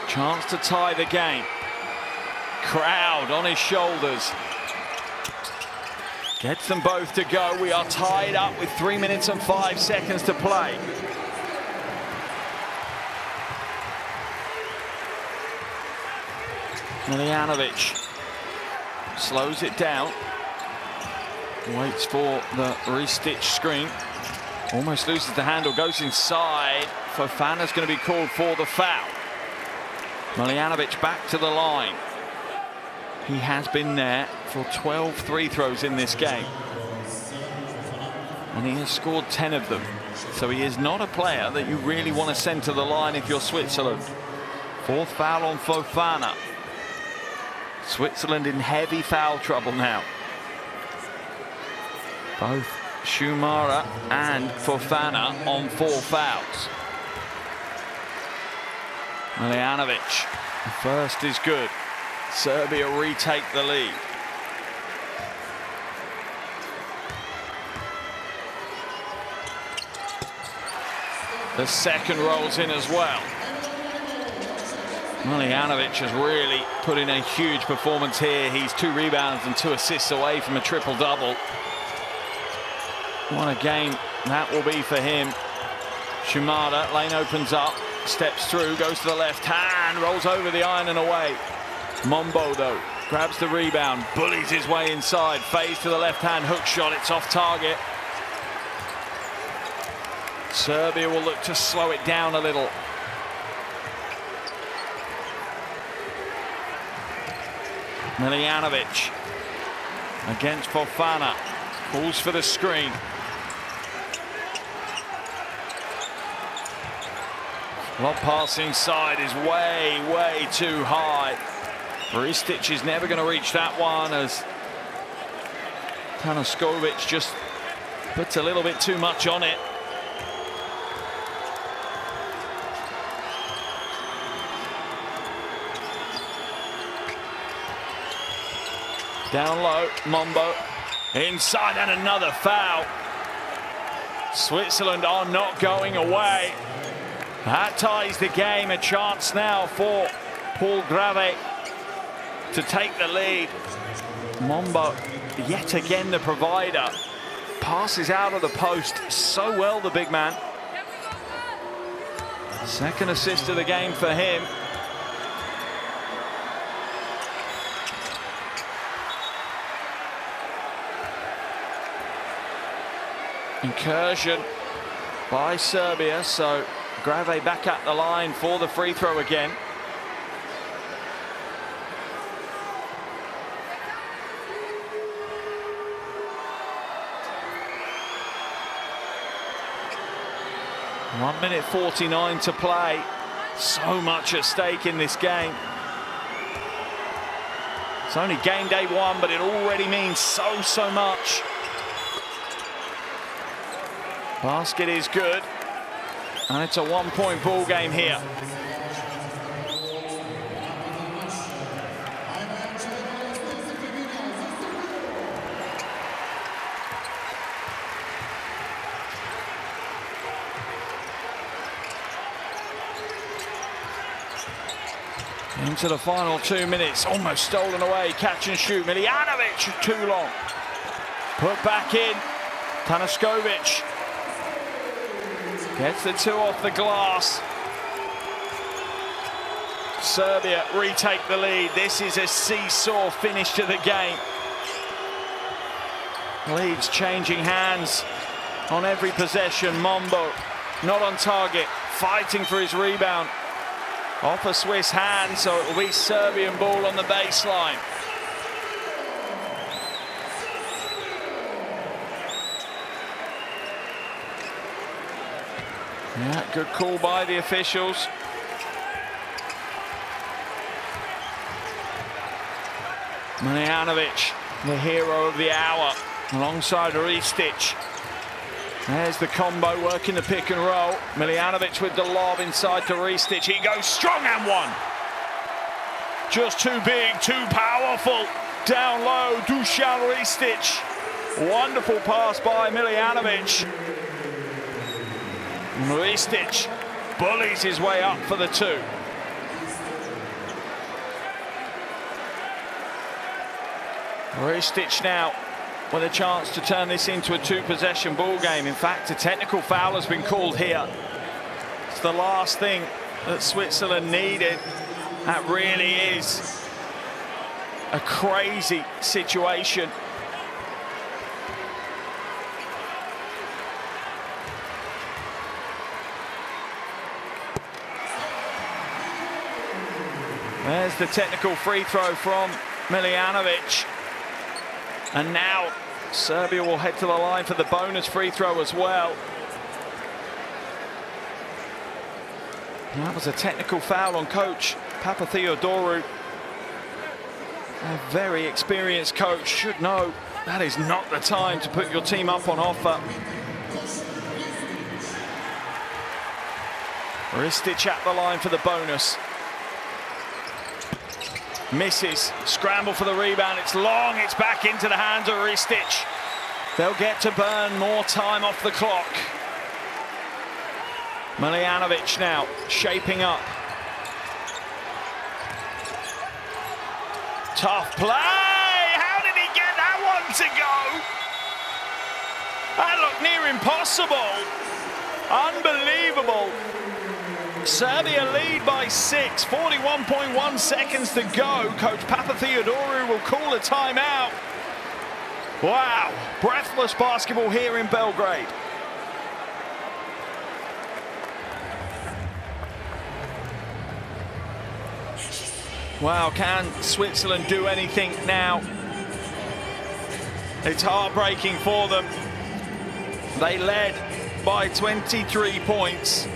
Chance to tie the game. Crowd on his shoulders. Gets them both to go. We are tied up with 3 minutes and 5 seconds to play. Miljanovic slows it down. Waits for the Ristich screen. Almost loses the handle, goes inside. Fofana's going to be called for the foul. Miljanovic back to the line. He has been there for 12 free throws in this game. And he has scored 10 of them. So he is not a player that you really want to send to the line if you're Switzerland. Fourth foul on Fofana. Switzerland in heavy foul trouble now. Both Shumara and Fofana on 4 fouls. Miljanovic, the first is good. Serbia retake the lead. The second rolls in as well. Miljanovic has really put in a huge performance here. He's 2 rebounds and 2 assists away from a triple-double. What a game that will be for him. Shumara, lane opens up, steps through, goes to the left hand, rolls over the iron and away. Mombo, though, grabs the rebound, bullies his way inside, fades to the left hand, hook shot, it's off target. Serbia will look to slow it down a little. Miljanovic against Fofana, calls for the screen. Lob pass inside is way, way too high. Ristich is never going to reach that one as Tanaskovic just puts a little bit too much on it. Down low, Mombo inside and another foul. Switzerland are not going away. That ties the game. A chance now for Paul Grave to take the lead. Mombo, yet again the provider. Passes out of the post so well, the big man. Second assist of the game for him. Incursion by Serbia, so Grave back at the line for the free throw again. One minute 49 to play. So much at stake in this game. It's only game day 1, but it already means so much. Basket is good, and it's a 1-point ball game here. Into the final 2 minutes, almost stolen away, catch and shoot. Miljanovic, too long. Put back in, Tanaskovic. Gets the 2 off the glass. Serbia retake the lead. This is a seesaw finish to the game. Leads changing hands on every possession. Mombo not on target, fighting for his rebound. Off a Swiss hand, so it will be Serbian ball on the baseline. Yeah, good call by the officials. Miljanovic, the hero of the hour, alongside Ristich. There's the combo working the pick and roll. Miljanovic with the lob inside to Ristich. He goes strong and one. Just too big, too powerful. Down low, Dusan Ristich. Wonderful pass by Miljanovic. Ristich bullies his way up for the 2. Ristich now with a chance to turn this into a two-possession ball game. In fact, a technical foul has been called here. It's the last thing that Switzerland needed. That really is a crazy situation. There's the technical free throw from Miljanovic. And now Serbia will head to the line for the bonus free throw as well. And that was a technical foul on coach Papatheodorou. A very experienced coach should know that is not the time to put your team up on offer. Ristic at the line for the bonus. Misses, scramble for the rebound, it's long, it's back into the hands of Ristic. They'll get to burn more time off the clock. Miljanovic now shaping up. Tough play, how did he get that one to go? That looked near impossible, unbelievable. Serbia lead by 6, 41.1 seconds to go. Coach Papatheodorou will call a timeout. Wow, breathless basketball here in Belgrade. Wow, can Switzerland do anything now? It's heartbreaking for them. They led by 23 points.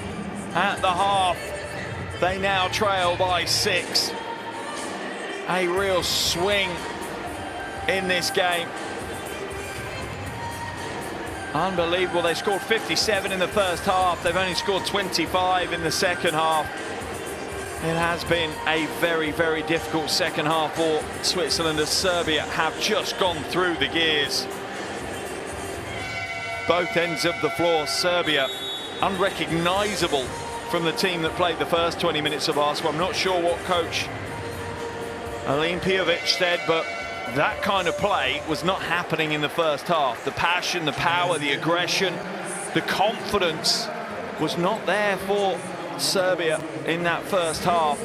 At the half, they now trail by 6. A real swing in this game. Unbelievable. They scored 57 in the first half. They've only scored 25 in the second half. It has been a very, very difficult second half for Switzerland as Serbia have just gone through the gears. Both ends of the floor, Serbia unrecognisable from the team that played the first 20 minutes of basketball. I'm not sure what coach Alen Pijovic said, but that kind of play was not happening in the first half. The passion, the power, the aggression, the confidence was not there for Serbia in that first half.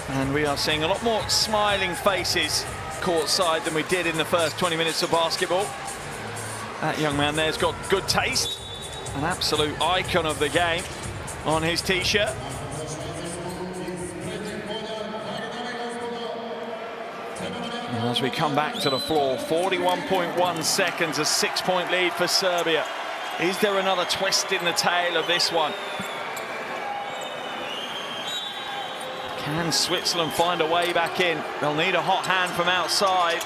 And we are seeing a lot more smiling faces courtside than we did in the first 20 minutes of basketball. That young man there's got good taste, an absolute icon of the game on his t-shirt. As we come back to the floor, 41.1 seconds, a 6-point lead for Serbia. Is there another twist in the tail of this one? Can Switzerland find a way back in? They'll need a hot hand from outside.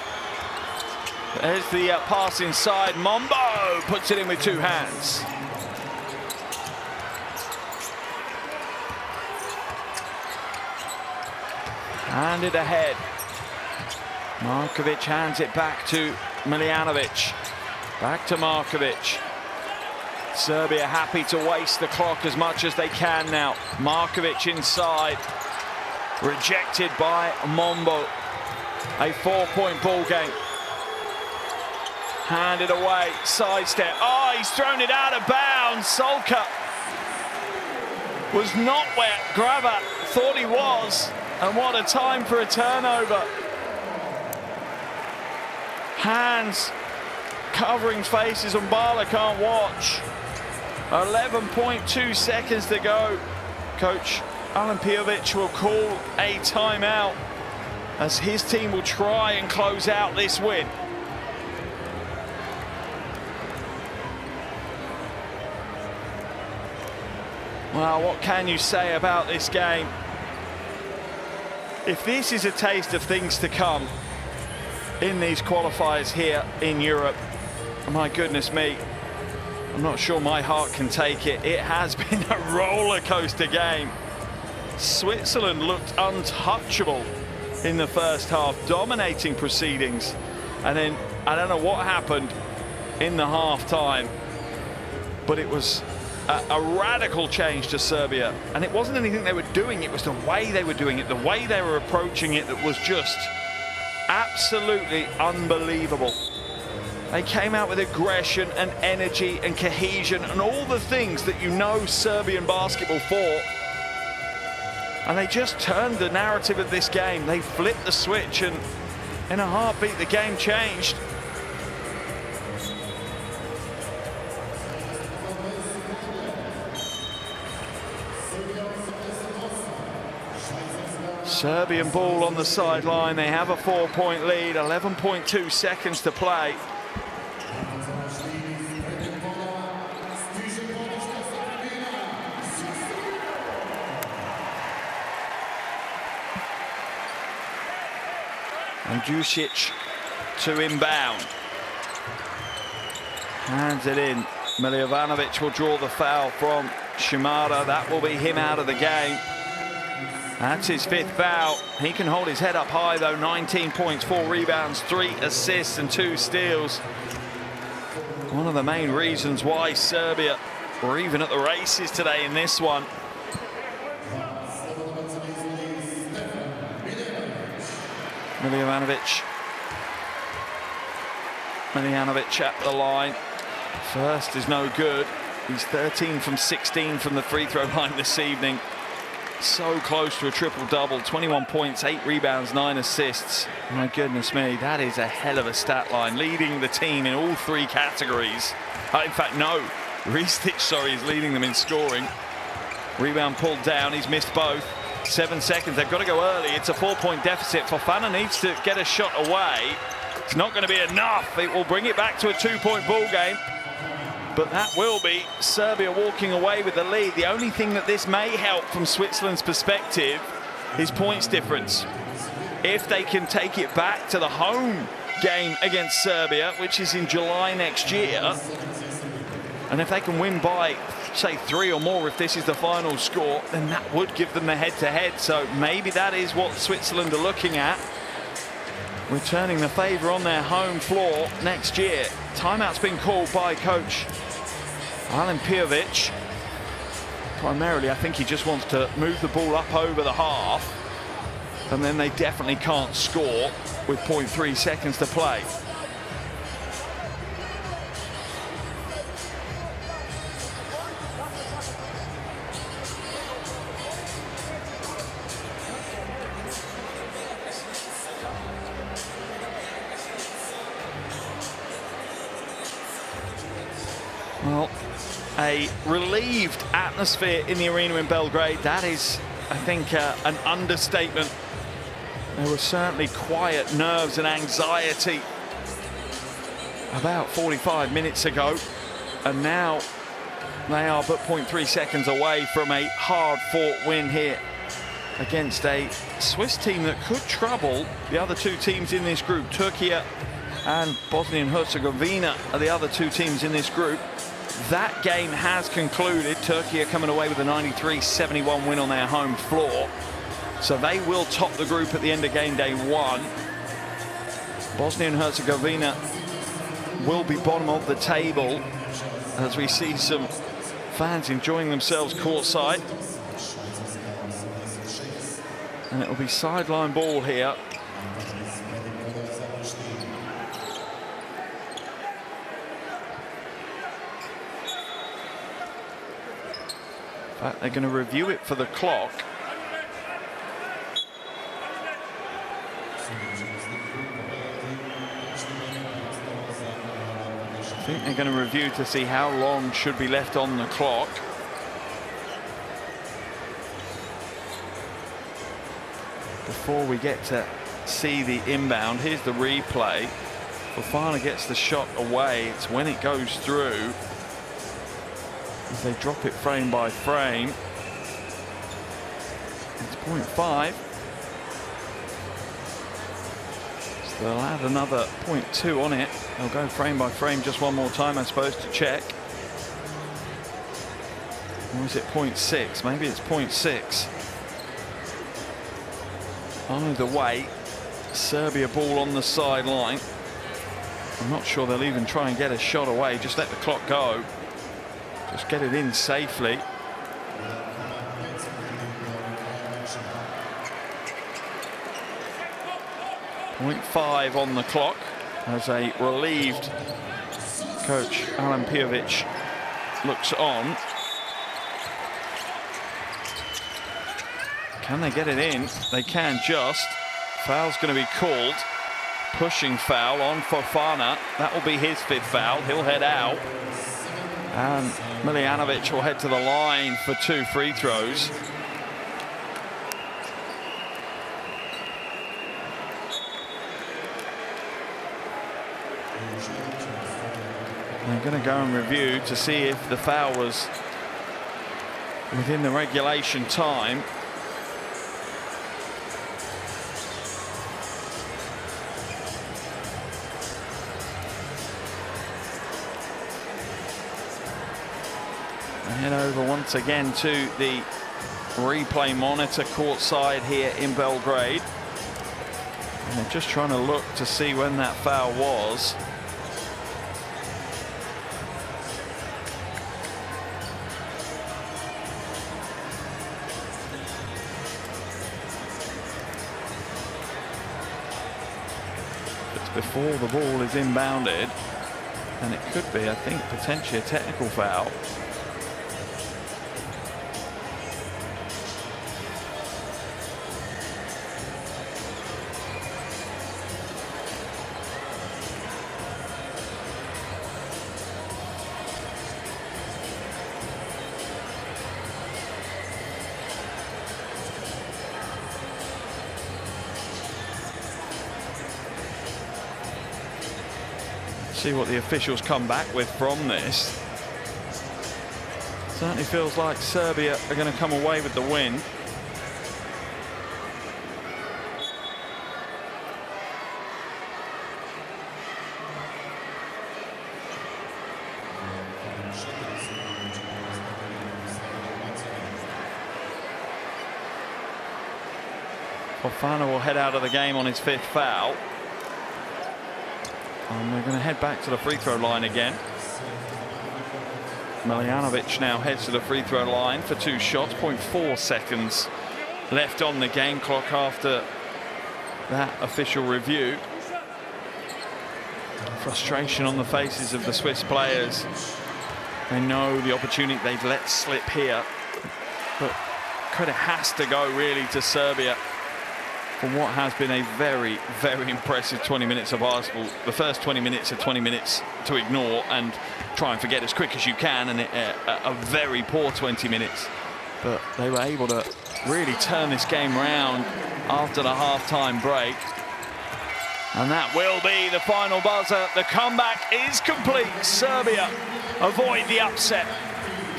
There's the pass inside. Mombo puts it in with two hands. Handed ahead. Markovic hands it back to Miljanovic. Back to Markovic. Serbia happy to waste the clock as much as they can now. Markovic inside. Rejected by Mombo. A 4-point ball game. Handed away, sidestep. Oh, he's thrown it out of bounds. Solka was not where Grava thought he was. And what a time for a turnover. Hands covering faces, and Bala can't watch. 11.2 seconds to go. Coach Alen Pijovic will call a timeout as his team will try and close out this win. Well, what can you say about this game? If this is a taste of things to come in these qualifiers here in Europe, my goodness me, I'm not sure my heart can take it. It has been a roller coaster game. Switzerland looked untouchable in the first half, dominating proceedings. And then, I don't know what happened in the half time, but it was a radical change to Serbia. And it wasn't anything they were doing, it was the way they were doing it, the way they were approaching it that was just absolutely unbelievable. They came out with aggression and energy and cohesion and all the things that you know Serbian basketball for. And they just turned the narrative of this game. They flipped the switch, and in a heartbeat, the game changed. Serbian ball on the sideline. They have a 4-point lead, 11.2 seconds to play. And Jusic to inbound. Hands it in. Miljovanovic will draw the foul from Shimada. That will be him out of the game. That's his 5th foul. He can hold his head up high though. 19 points, 4 rebounds, 3 assists and 2 steals. One of the main reasons why Serbia were even at the races today in this one. Miljanovic at the line. First is no good. He's 13 from 16 from the free throw line this evening. So close to a triple-double. 21 points, 8 rebounds, 9 assists. My goodness me, that is a hell of a stat line. Leading the team in all 3 categories. In fact, no. Ristic, sorry, is leading them in scoring. Rebound pulled down. He's missed both. 7 seconds. They've got to go early. It's a 4-point deficit. Fofana needs to get a shot away. It's not going to be enough. It will bring it back to a 2-point ball game. But that will be Serbia walking away with the lead. The only thing that this may help from Switzerland's perspective is points difference. If they can take it back to the home game against Serbia, which is in July next year, and if they can win by, say, 3 or more if this is the final score, then that would give them the head-to-head. So maybe that is what Switzerland are looking at, returning the favour on their home floor next year. Timeout's been called by coach Alen Pijovic. Primarily, I think he just wants to move the ball up over the half, and then they definitely can't score with 0.3 seconds to play. Well, a relieved atmosphere in the arena in Belgrade. That is, I think, an understatement. There were certainly quiet nerves and anxiety about 45 minutes ago, and now they are but 0.3 seconds away from a hard-fought win here against a Swiss team that could trouble the other 2 teams in this group. Turkey and Bosnia and Herzegovina are the other 2 teams in this group. That game has concluded. Turkey are coming away with a 93-71 win on their home floor. So they will top the group at the end of game day 1. Bosnia and Herzegovina will be bottom of the table as we see some fans enjoying themselves courtside. And it will be sideline ball here. They're going to review it for the clock. I think they're going to review to see how long should be left on the clock. Before we get to see the inbound, here's the replay. Fofana gets the shot away. It's when it goes through. As they drop it frame by frame. It's 0.5. So they'll add another 0.2 on it. They'll go frame by frame just one more time, I suppose, to check. Or is it 0.6? Maybe it's 0.6. Either way, Serbia ball on the sideline. I'm not sure they'll even try and get a shot away. Just let the clock go. just get it in safely. .5 on the clock as a relieved coach Alen Pijovic looks on. Can they get it in? They can just. Foul's going to be called. Pushing foul on Fofana. That will be his 5th foul. He'll head out. And Miljanovic will head to the line for 2 free throws. They're going to go and review to see if the foul was within the regulation time. Head over once again to the replay monitor courtside here in Belgrade. And they're just trying to look to see when that foul was. It's before the ball is inbounded, and it could be, I think, potentially a technical foul. See what the officials come back with from this. Certainly feels like Serbia are going to come away with the win. Fofana will head out of the game on his 5th foul. And we're going to head back to the free throw line again. Miljanovic now heads to the free throw line for 2 shots. 0.4 seconds left on the game clock after that official review. Frustration on the faces of the Swiss players. They know the opportunity they've let slip here, but credit has to go really to Serbia for what has been a very, very impressive 20 minutes of basketball. The first 20 minutes are 20 minutes to ignore and try and forget as quick as you can, and a very poor 20 minutes. But they were able to really turn this game round after the half-time break. And that will be the final buzzer. The comeback is complete. Serbia avoid the upset.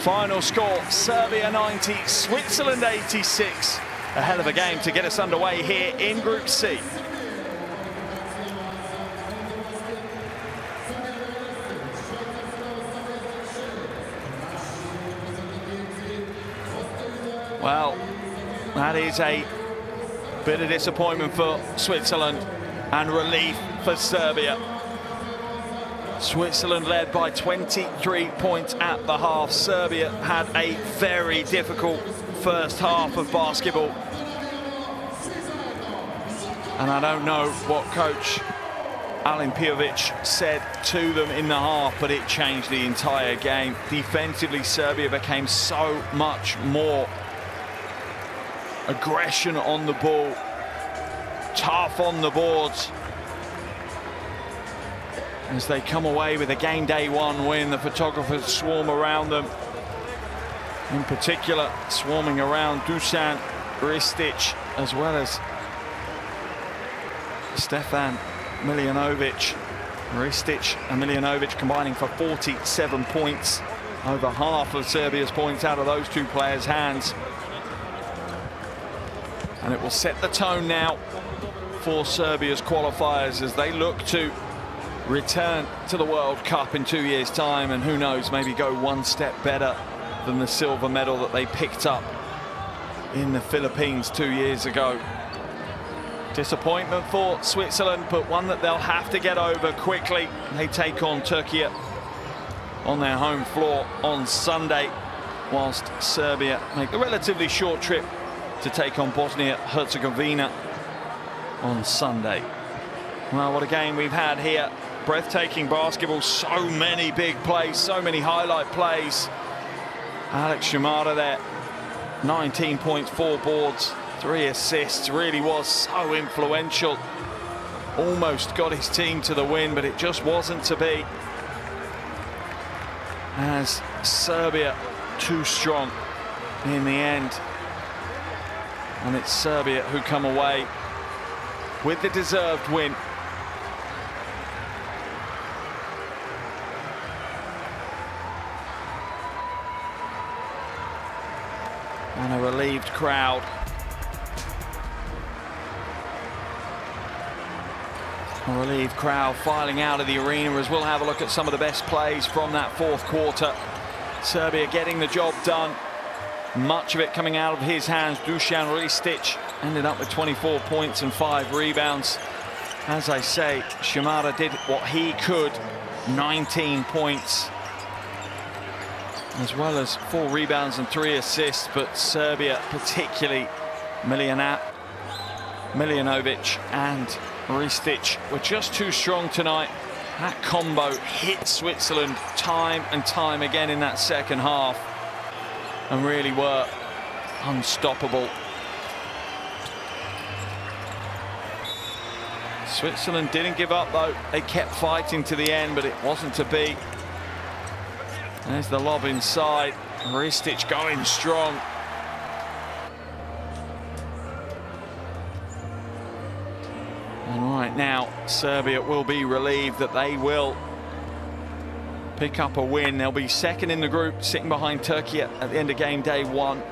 Final score, Serbia 90, Switzerland 86. A hell of a game to get us underway here in Group C. Well, that is a bit of disappointment for Switzerland and relief for Serbia. Switzerland led by 23 points at the half. Serbia had a very difficult first half of basketball. And I don't know what coach Alen Pijovic said to them in the half, but it changed the entire game. Defensively, Serbia became so much more aggression on the ball, tough on the boards. As they come away with a game day 1 win, the photographers swarm around them. In particular, swarming around Dusan Ristic, as well as Stefan Miljanovic. Ristic and Miljanovic combining for 47 points. Over half of Serbia's points out of those 2 players' hands. And it will set the tone now for Serbia's qualifiers as they look to return to the World Cup in 2 years' time, and who knows, maybe go 1 step better than the silver medal that they picked up in the Philippines 2 years ago. Disappointment for Switzerland, but one that they'll have to get over quickly. They take on Turkey on their home floor on Sunday, whilst Serbia make the relatively short trip to take on Bosnia-Herzegovina on Sunday. Well, what a game we've had here. Breathtaking basketball, so many big plays, so many highlight plays. Alex Šamara there, 19 points, 4 boards, 3 assists, really was so influential. Almost got his team to the win, but it just wasn't to be, as Serbia too strong in the end. And it's Serbia who come away with the deserved win. And a relieved crowd. A relieved crowd filing out of the arena, as we'll have a look at some of the best plays from that fourth quarter. Serbia getting the job done. Much of it coming out of his hands. Dusan Ristic ended up with 24 points and 5 rebounds. As I say, Šamara did what he could. 19 points, as well as 4 rebounds and 3 assists. But Serbia, particularly Miljanovic and Ristic, were just too strong tonight. That combo hit Switzerland time and time again in that second half, and really were unstoppable. Switzerland didn't give up though. They kept fighting to the end, but it wasn't to be. There's the lob inside. Ristic going strong. And right now, Serbia will be relieved that they will pick up a win. They'll be second in the group, sitting behind Turkey at the end of game day 1.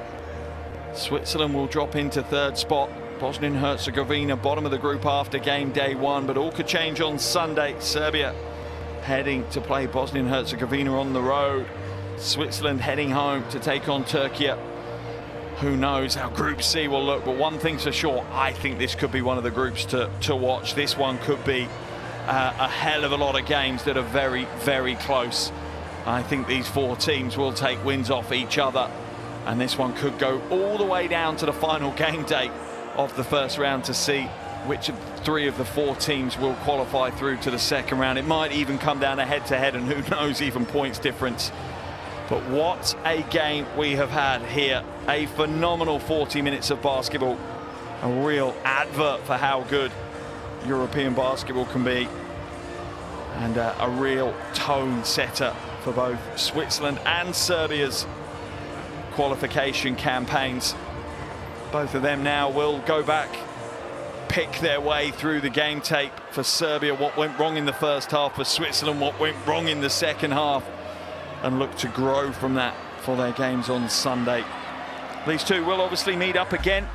Switzerland will drop into 3rd spot. Bosnia and Herzegovina bottom of the group after game day 1, but all could change on Sunday. Serbia heading to play Bosnia and Herzegovina on the road. Switzerland heading home to take on Turkey. Who knows how Group C will look, but one thing's for sure, I think this could be one of the groups to watch. This one could be a hell of a lot of games that are very, very close. I think these 4 teams will take wins off each other, and this one could go all the way down to the final game day of the first round to see which of 3 of the 4 teams will qualify through to the second round. It might even come down to head-to-head, and who knows, even points difference. But what a game we have had here. A phenomenal 40 minutes of basketball. A real advert for how good European basketball can be. And a real tone setter for both Switzerland and Serbia's qualification campaigns. Both of them now will go back, pick their way through the game tape. For Serbia, what went wrong in the first half. For Switzerland, what went wrong in the second half, and look to grow from that for their games on Sunday. These two will obviously meet up again